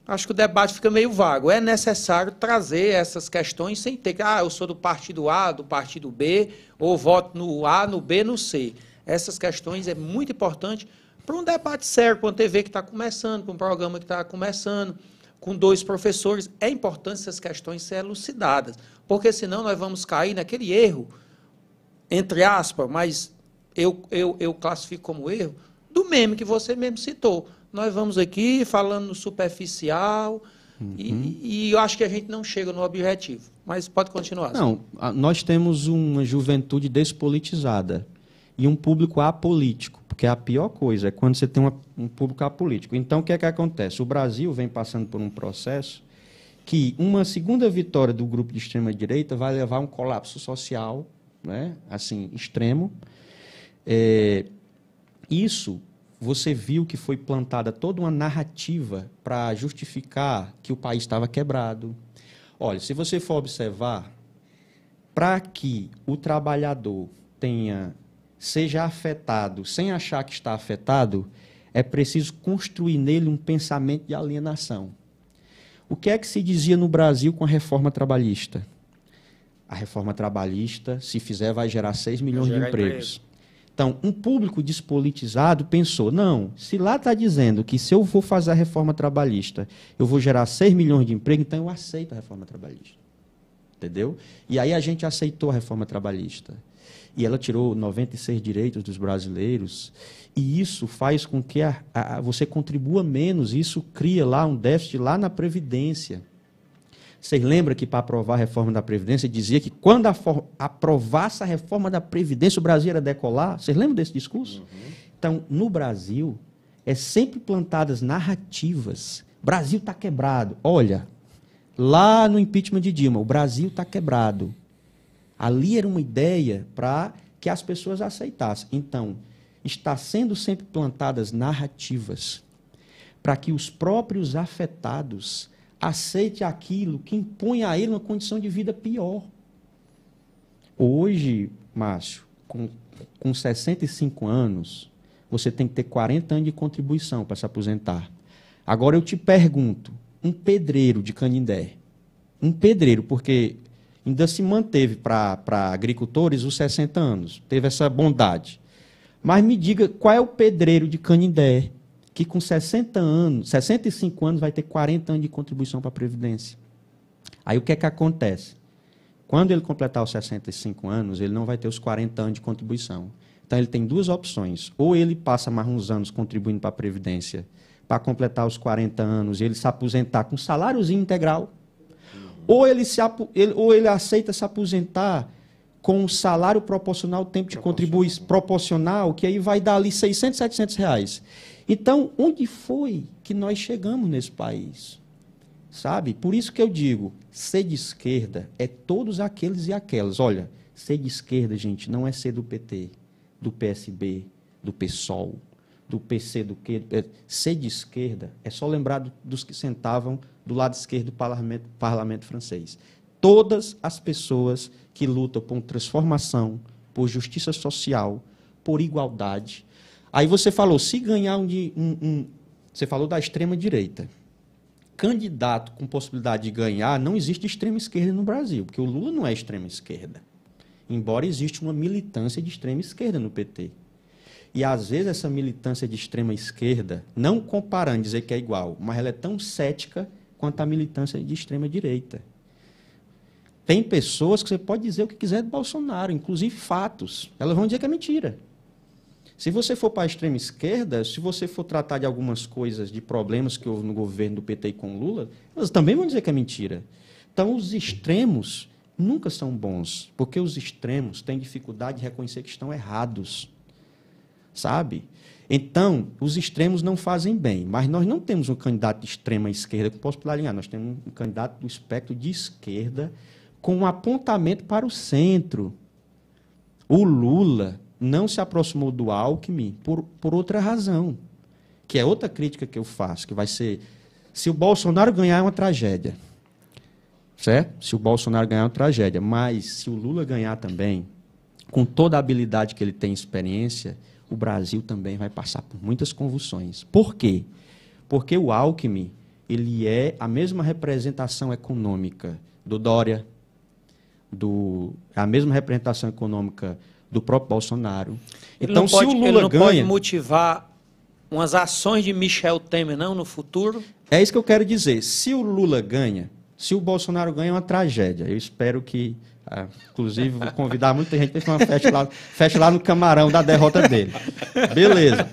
acho que o debate fica meio vago. É necessário trazer essas questões sem ter que, eu sou do partido A, do partido B, ou voto no A, no B, no C. Essas questões é muito importante para um debate sério, para uma TV que está começando, para um programa que está começando, com 2 professores. É importante essas questões serem elucidadas, porque senão nós vamos cair naquele erro, entre aspas, mas eu classifico como erro, do meme que você mesmo citou. Nós vamos aqui falando no superficial e eu acho que a gente não chega no objetivo. Mas pode continuar. Não, nós temos uma juventude despolitizada e um público apolítico, porque a pior coisa é quando você tem um público apolítico. Então, o que é que acontece? O Brasil vem passando por um processo que uma segunda vitória do grupo de extrema-direita vai levar a um colapso social, né, assim, extremo. Isso, você viu que foi plantada toda uma narrativa para justificar que o país estava quebrado. Olha, se você for observar, para que o trabalhador seja afetado sem achar que está afetado, é preciso construir nele um pensamento de alienação. O que é que se dizia no Brasil com a reforma trabalhista? A reforma trabalhista, se fizer, vai gerar 6 milhões de empregos. Então, um público despolitizado pensou, não, se lá está dizendo que se eu vou fazer a reforma trabalhista, eu vou gerar 6 milhões de empregos, então eu aceito a reforma trabalhista. Entendeu? E aí a gente aceitou a reforma trabalhista. E ela tirou 96 direitos dos brasileiros, e isso faz com que você contribua menos, isso cria lá um déficit lá na Previdência. Vocês lembram que, para aprovar a reforma da Previdência, dizia que quando aprovasse a reforma da Previdência, o Brasil ia decolar? Vocês lembram desse discurso? Então, no Brasil, sempre plantadas narrativas. Brasil está quebrado. Olha, lá no impeachment de Dilma, o Brasil está quebrado. Ali era uma ideia para que as pessoas aceitassem. Então, está sendo sempre plantadas narrativas para que os próprios afetados aceite aquilo que impõe a ele uma condição de vida pior. Hoje, Márcio, com 65 anos, você tem que ter 40 anos de contribuição para se aposentar. Agora eu te pergunto, um pedreiro de Canindé, um pedreiro, porque ainda se manteve para agricultores os 60 anos, teve essa bondade. Mas me diga, qual é o pedreiro de Canindé que com 60 anos, 65 anos vai ter 40 anos de contribuição para a Previdência? Aí o que é que acontece? Quando ele completar os 65 anos, ele não vai ter os 40 anos de contribuição. Então, ele tem duas opções. Ou ele passa mais uns anos contribuindo para a Previdência para completar os 40 anos e ele se aposentar com saláriozinho integral, ou ele aceita se aposentar com um salário proporcional ao tempo de contribuição proporcional, que aí vai dar ali 600, 700 reais. Então, onde foi que nós chegamos nesse país? Sabe? Por isso que eu digo, ser de esquerda é todos aqueles e aquelas. Olha, ser de esquerda, gente, não é ser do PT, do PSB, do PSOL, do PC, do quê? Ser de esquerda é só lembrar dos que sentavam do lado esquerdo do parlamento francês. Todas as pessoas que lutam por transformação, por justiça social, por igualdade. Aí você falou, se ganhar você falou da extrema-direita. Candidato com possibilidade de ganhar, não existe extrema-esquerda no Brasil, porque o Lula não é extrema-esquerda. Embora exista uma militância de extrema-esquerda no PT. E, às vezes, essa militância de extrema-esquerda, não comparando, dizer que é igual, mas ela é tão cética quanto a militância de extrema-direita. Tem pessoas que você pode dizer o que quiser do Bolsonaro, inclusive fatos. Elas vão dizer que é mentira. Se você for para a extrema-esquerda, se você for tratar de algumas coisas, de problemas que houve no governo do PT com o Lula, elas também vão dizer que é mentira. Então, os extremos nunca são bons, porque os extremos têm dificuldade de reconhecer que estão errados. Sabe? Então, os extremos não fazem bem, mas nós não temos um candidato de extrema esquerda que possa ganhar, nós temos um candidato do espectro de esquerda com um apontamento para o centro. O Lula não se aproximou do Alckmin por outra razão, que é outra crítica que eu faço, que vai ser, se o Bolsonaro ganhar é uma tragédia, certo? Se o Bolsonaro ganhar é uma tragédia, mas se o Lula ganhar também, com toda a habilidade que ele tem, experiência, o Brasil também vai passar por muitas convulsões. Por quê? Porque o Alckmin, ele é a mesma representação econômica do Dória, a mesma representação econômica do próprio Bolsonaro. Então, se o Lula ele não ganha, pode motivar umas ações de Michel Temer, não, no futuro? É isso que eu quero dizer. Se o Lula ganha, se o Bolsonaro ganha, é uma tragédia. Eu espero que... inclusive, vou convidar muita gente para fazer uma festa lá no Camarão da derrota dele. Beleza.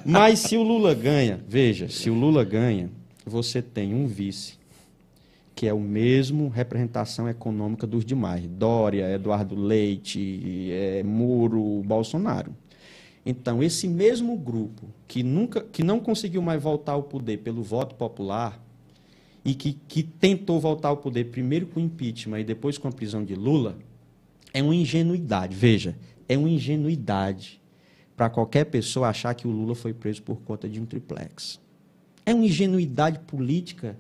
Mas se o Lula ganha, veja, se o Lula ganha, você tem um vice, que é o mesmo representação econômica dos demais. Dória, Eduardo Leite, Muro, Bolsonaro. Então, esse mesmo grupo que não conseguiu mais voltar ao poder pelo voto popular, e que tentou voltar ao poder primeiro com o impeachment e depois com a prisão de Lula, é uma ingenuidade. Veja, é uma ingenuidade para qualquer pessoa achar que o Lula foi preso por conta de um triplex. É uma ingenuidade política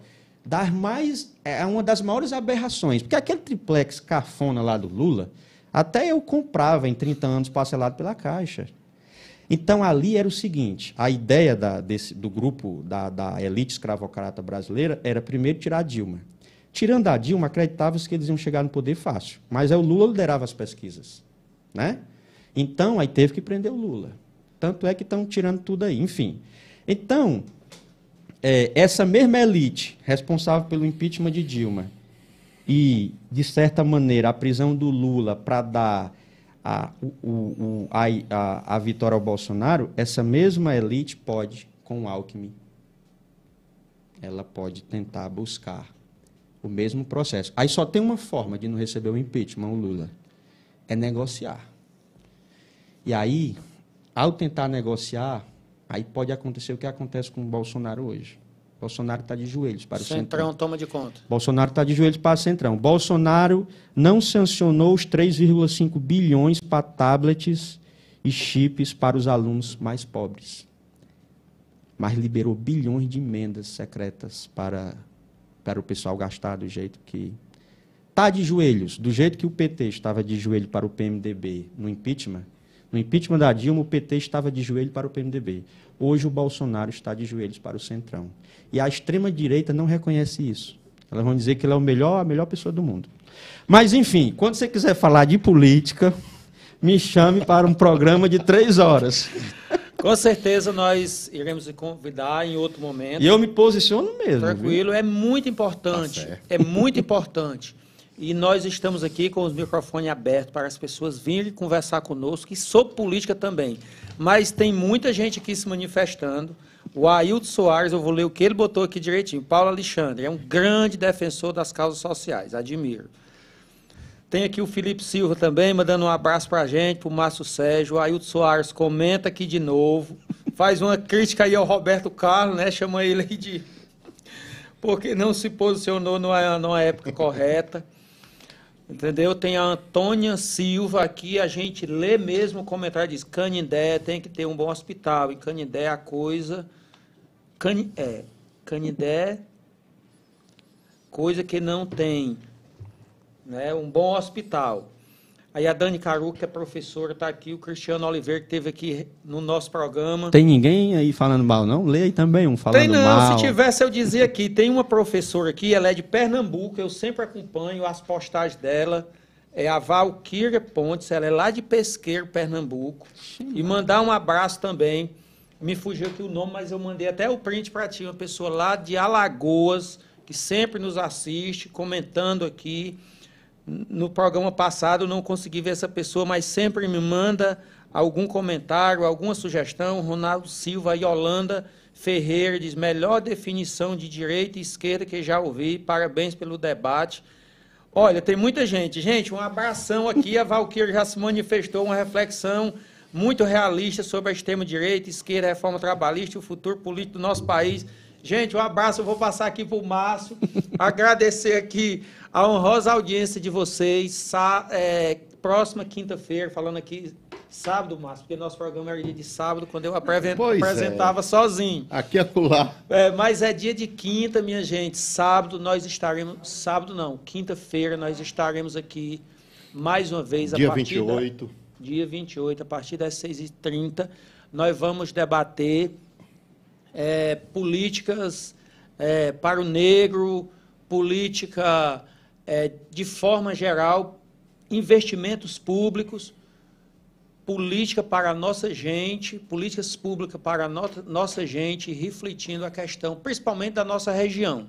é uma das maiores aberrações. Porque aquele triplex cafona lá do Lula, até eu comprava em 30 anos parcelado pela Caixa. Então, ali era o seguinte, a ideia do grupo, da elite escravocrata brasileira, era primeiro tirar a Dilma. Tirando a Dilma, acreditava-se que eles iam chegar no poder fácil. Mas aí o Lula liderava as pesquisas. Né? Então, aí teve que prender o Lula. Tanto é que estão tirando tudo aí. Enfim. Então, essa mesma elite responsável pelo impeachment de Dilma e, de certa maneira, a prisão do Lula para dar a vitória ao Bolsonaro, essa mesma elite pode, com o Alckmin, ela pode tentar buscar o mesmo processo. Aí só tem uma forma de não receber o impeachment, o Lula, é negociar. E aí, ao tentar negociar, aí pode acontecer o que acontece com o Bolsonaro hoje. Bolsonaro está de joelhos para o Centrão. Centrão toma de conta. Bolsonaro está de joelhos para o Centrão. Bolsonaro não sancionou os 3,5 bilhões para tablets e chips para os alunos mais pobres, mas liberou bilhões de emendas secretas para o pessoal gastar do jeito que... Está de joelhos, do jeito que o PT estava de joelho para o PMDB no impeachment. No impeachment da Dilma, o PT estava de joelho para o PMDB. Hoje, o Bolsonaro está de joelhos para o Centrão. E a extrema-direita não reconhece isso. Elas vão dizer que ele é a melhor pessoa do mundo. Mas, enfim, quando você quiser falar de política, me chame para um programa de 3 horas. Com certeza nós iremos lhe convidar em outro momento. E eu me posiciono mesmo. Tranquilo, é muito importante. Tá, é muito importante. E nós estamos aqui com os microfones abertos para as pessoas virem conversar conosco, e sobre política também. Mas tem muita gente aqui se manifestando. O Ailton Soares, eu vou ler o que ele botou aqui direitinho. Paulo Alexandre, é um grande defensor das causas sociais, admiro. Tem aqui o Felipe Silva também, mandando um abraço para a gente, para o Márcio Sérgio. O Ailton Soares comenta aqui de novo. Faz uma crítica aí ao Roberto Carlos, né? Chama ele aí de... porque não se posicionou numa época correta. Entendeu? Tem a Antônia Silva aqui, a gente lê mesmo o comentário, diz, Canindé tem que ter um bom hospital, e Canindé é a coisa... Canindé, coisa que não tem... né, um bom hospital. Aí a Dani Caru, que é professora, está aqui, o Cristiano Oliveira, que esteve aqui no nosso programa. Tem ninguém aí falando mal, não? Lê aí também um falando mal. Tem não, se tivesse eu dizia aqui, tem uma professora aqui, ela é de Pernambuco, eu sempre acompanho as postagens dela, é a Valquíria Pontes, ela é lá de Pesqueiro, Pernambuco, e mandar um abraço também, me fugiu aqui o nome, mas eu mandei até o print para ti, uma pessoa lá de Alagoas, que sempre nos assiste, comentando aqui. No programa passado eu não consegui ver essa pessoa, mas sempre me manda algum comentário, alguma sugestão. Ronaldo Silva, Yolanda Ferreira diz, melhor definição de direita e esquerda que já ouvi, parabéns pelo debate. Olha, tem muita gente. Gente, um abração aqui, a Valquíria já se manifestou, uma reflexão muito realista sobre a extrema-direita, esquerda, reforma trabalhista e o futuro político do nosso país. Gente, um abraço, eu vou passar aqui para o Márcio, agradecer aqui a honrosa audiência de vocês, próxima quinta-feira, falando aqui, sábado, Márcio, porque nosso programa era dia de sábado, quando eu apresentava sozinho. Aqui e acolá. Mas é dia de quinta, minha gente, sábado nós estaremos, quinta-feira nós estaremos aqui mais uma vez. Dia 28. Dia 28, a partir das 6h30, nós vamos debater políticas para o negro, política de forma geral, investimentos públicos, política para a nossa gente, políticas públicas para a nossa gente, refletindo a questão, principalmente da nossa região.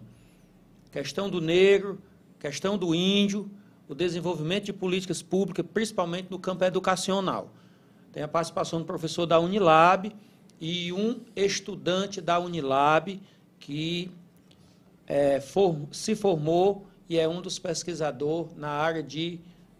Questão do negro, questão do índio, o desenvolvimento de políticas públicas, principalmente no campo educacional. Tem a participação do professor da Unilab, e um estudante da Unilab que se formou e é um dos pesquisadores na área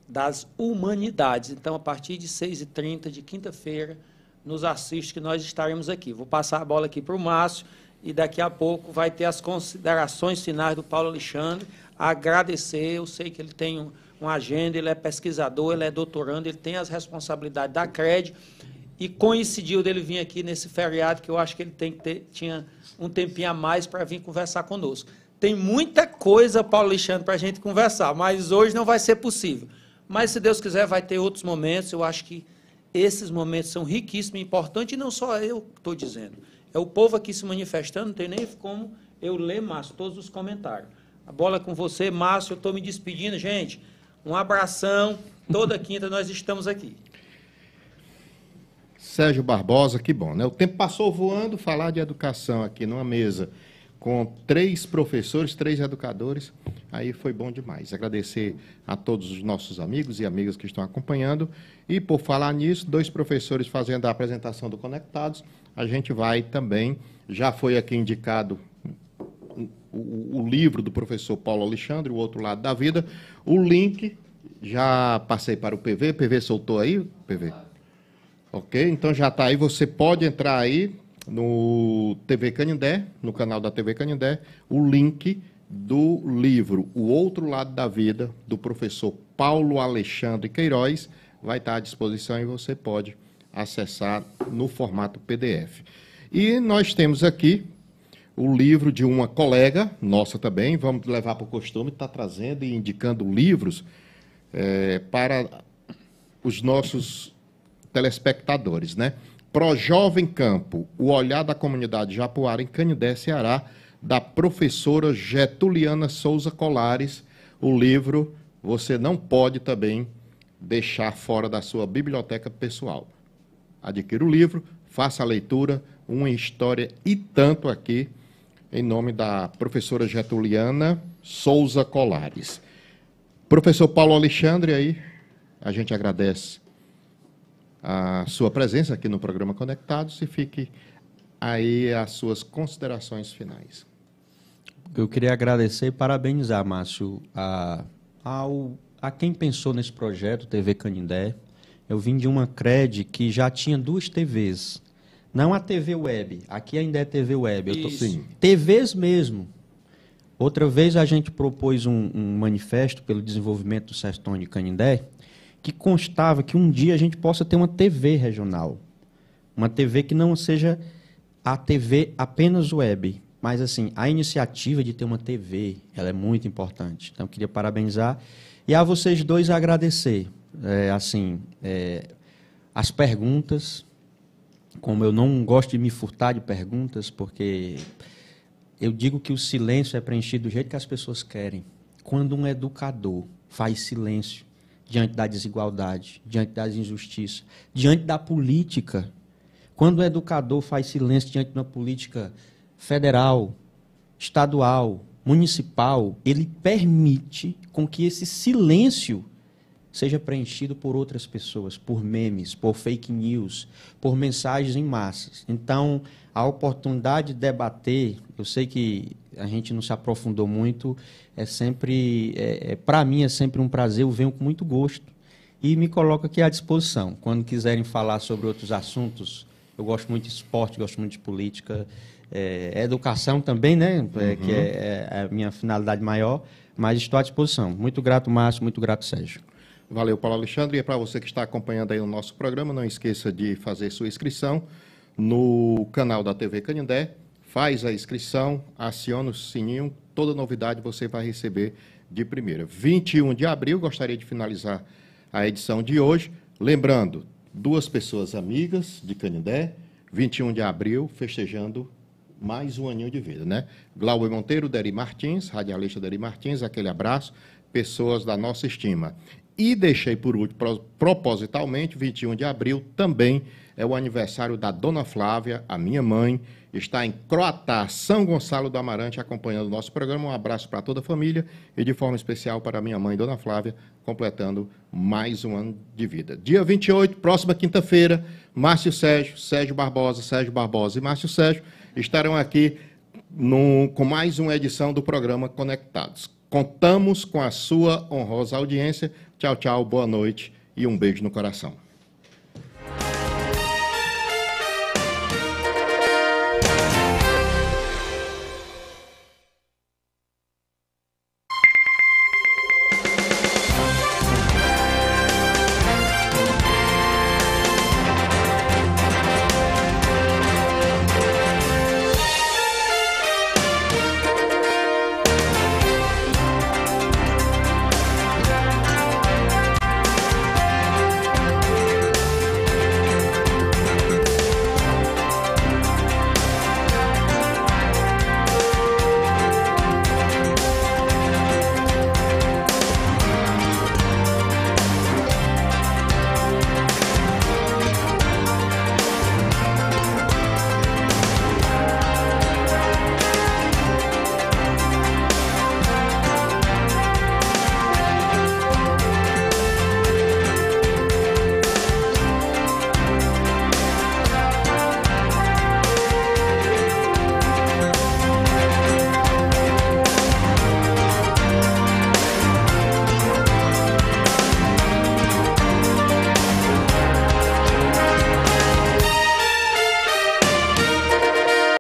das humanidades. Então, a partir de 6h30 de quinta-feira, nos assiste que nós estaremos aqui. Vou passar a bola aqui para o Márcio e daqui a pouco vai ter as considerações finais do Paulo Alexandre. Agradecer, eu sei que ele tem uma agenda, ele é pesquisador, ele é doutorando, ele tem as responsabilidades da CRED, e coincidiu dele vir aqui nesse feriado, que eu acho que ele tinha um tempinho a mais para vir conversar conosco. Tem muita coisa, Paulo Alexandre, para a gente conversar, mas hoje não vai ser possível. Mas, se Deus quiser, vai ter outros momentos. Eu acho que esses momentos são riquíssimos e importantes, e não só eu que estou dizendo. É o povo aqui se manifestando, não tem nem como eu ler, Márcio, todos os comentários. A bola é com você, Márcio, eu estou me despedindo. Gente, um abração. Toda quinta nós estamos aqui. Sérgio Barbosa, que bom, né? O tempo passou voando, falar de educação aqui numa mesa com 3 professores, 3 educadores, aí foi bom demais. Agradecer a todos os nossos amigos e amigas que estão acompanhando, e por falar nisso, 2 professores fazendo a apresentação do Conectados, a gente vai também, já foi aqui indicado o livro do professor Paulo Alexandre, O Outro Lado da Vida, o link, já passei para o PV soltou aí, PV? Ok, então já está aí, você pode entrar aí no TV Canindé, no canal da TV Canindé, o link do livro O Outro Lado da Vida, do professor Paulo Alexandre Queiroz, vai estar à disposição e você pode acessar no formato PDF. E nós temos aqui o livro de uma colega nossa também, vamos levar para o costume, está trazendo e indicando livros para os nossos telespectadores, né? Projovem Campo, o olhar da comunidade Japuara em Canindé, Ceará, da professora Getuliana Souza Colares. O livro você não pode também deixar fora da sua biblioteca pessoal. Adquira o livro, faça a leitura, uma história e tanto aqui, em nome da professora Getuliana Souza Colares. Professor Paulo Alexandre, aí, a gente agradece a sua presença aqui no programa Conectados e fique aí as suas considerações finais. Eu queria agradecer e parabenizar, Márcio, a quem pensou nesse projeto, TV Canindé. Eu vim de uma CRED que já tinha 2 TVs. Não a TV web, aqui ainda é TV web. TVs mesmo. Outra vez a gente propôs um manifesto pelo desenvolvimento do Sertão de Canindé, que constava que um dia a gente possa ter uma TV regional. Uma TV que não seja a TV apenas web, mas assim, a iniciativa de ter uma TV, ela é muito importante. Então, eu queria parabenizar e a vocês dois agradecer. As perguntas, como eu não gosto de me furtar de perguntas, porque eu digo que o silêncio é preenchido do jeito que as pessoas querem. Quando um educador faz silêncio diante da desigualdade, diante das injustiças, diante da política, quando o educador faz silêncio diante de uma política federal, estadual, municipal, ele permite com que esse silêncio seja preenchido por outras pessoas, por memes, por fake news, por mensagens em massas. Então, a oportunidade de debater, eu sei que a gente não se aprofundou muito, para mim é sempre um prazer, eu venho com muito gosto e me coloco aqui à disposição. Quando quiserem falar sobre outros assuntos, eu gosto muito de esporte, gosto muito de política, educação também, né? Que é a minha finalidade maior, mas estou à disposição. Muito grato, Márcio, muito grato, Sérgio. Valeu, Paulo Alexandre. E para você que está acompanhando aí o nosso programa, não esqueça de fazer sua inscrição no canal da TV Canindé. Faz a inscrição, aciona o sininho, toda novidade você vai receber de primeira. 21 de abril, gostaria de finalizar a edição de hoje. Lembrando, 2 pessoas amigas de Canindé, 21 de abril, festejando mais um aninho de vida, né? Glauber Monteiro, Deri Martins, radialista Deri Martins, aquele abraço, pessoas da nossa estima. E deixei por último, propositalmente, 21 de abril, também é o aniversário da Dona Flávia, a minha mãe, está em Croatá, São Gonçalo do Amarante, acompanhando o nosso programa. Um abraço para toda a família e, de forma especial, para a minha mãe, Dona Flávia, completando mais um ano de vida. Dia 28, próxima quinta-feira, Márcio Sérgio, Sérgio Barbosa e Márcio Sérgio estarão aqui com mais uma edição do programa Conectados. Contamos com a sua honrosa audiência. Tchau, tchau, boa noite e um beijo no coração.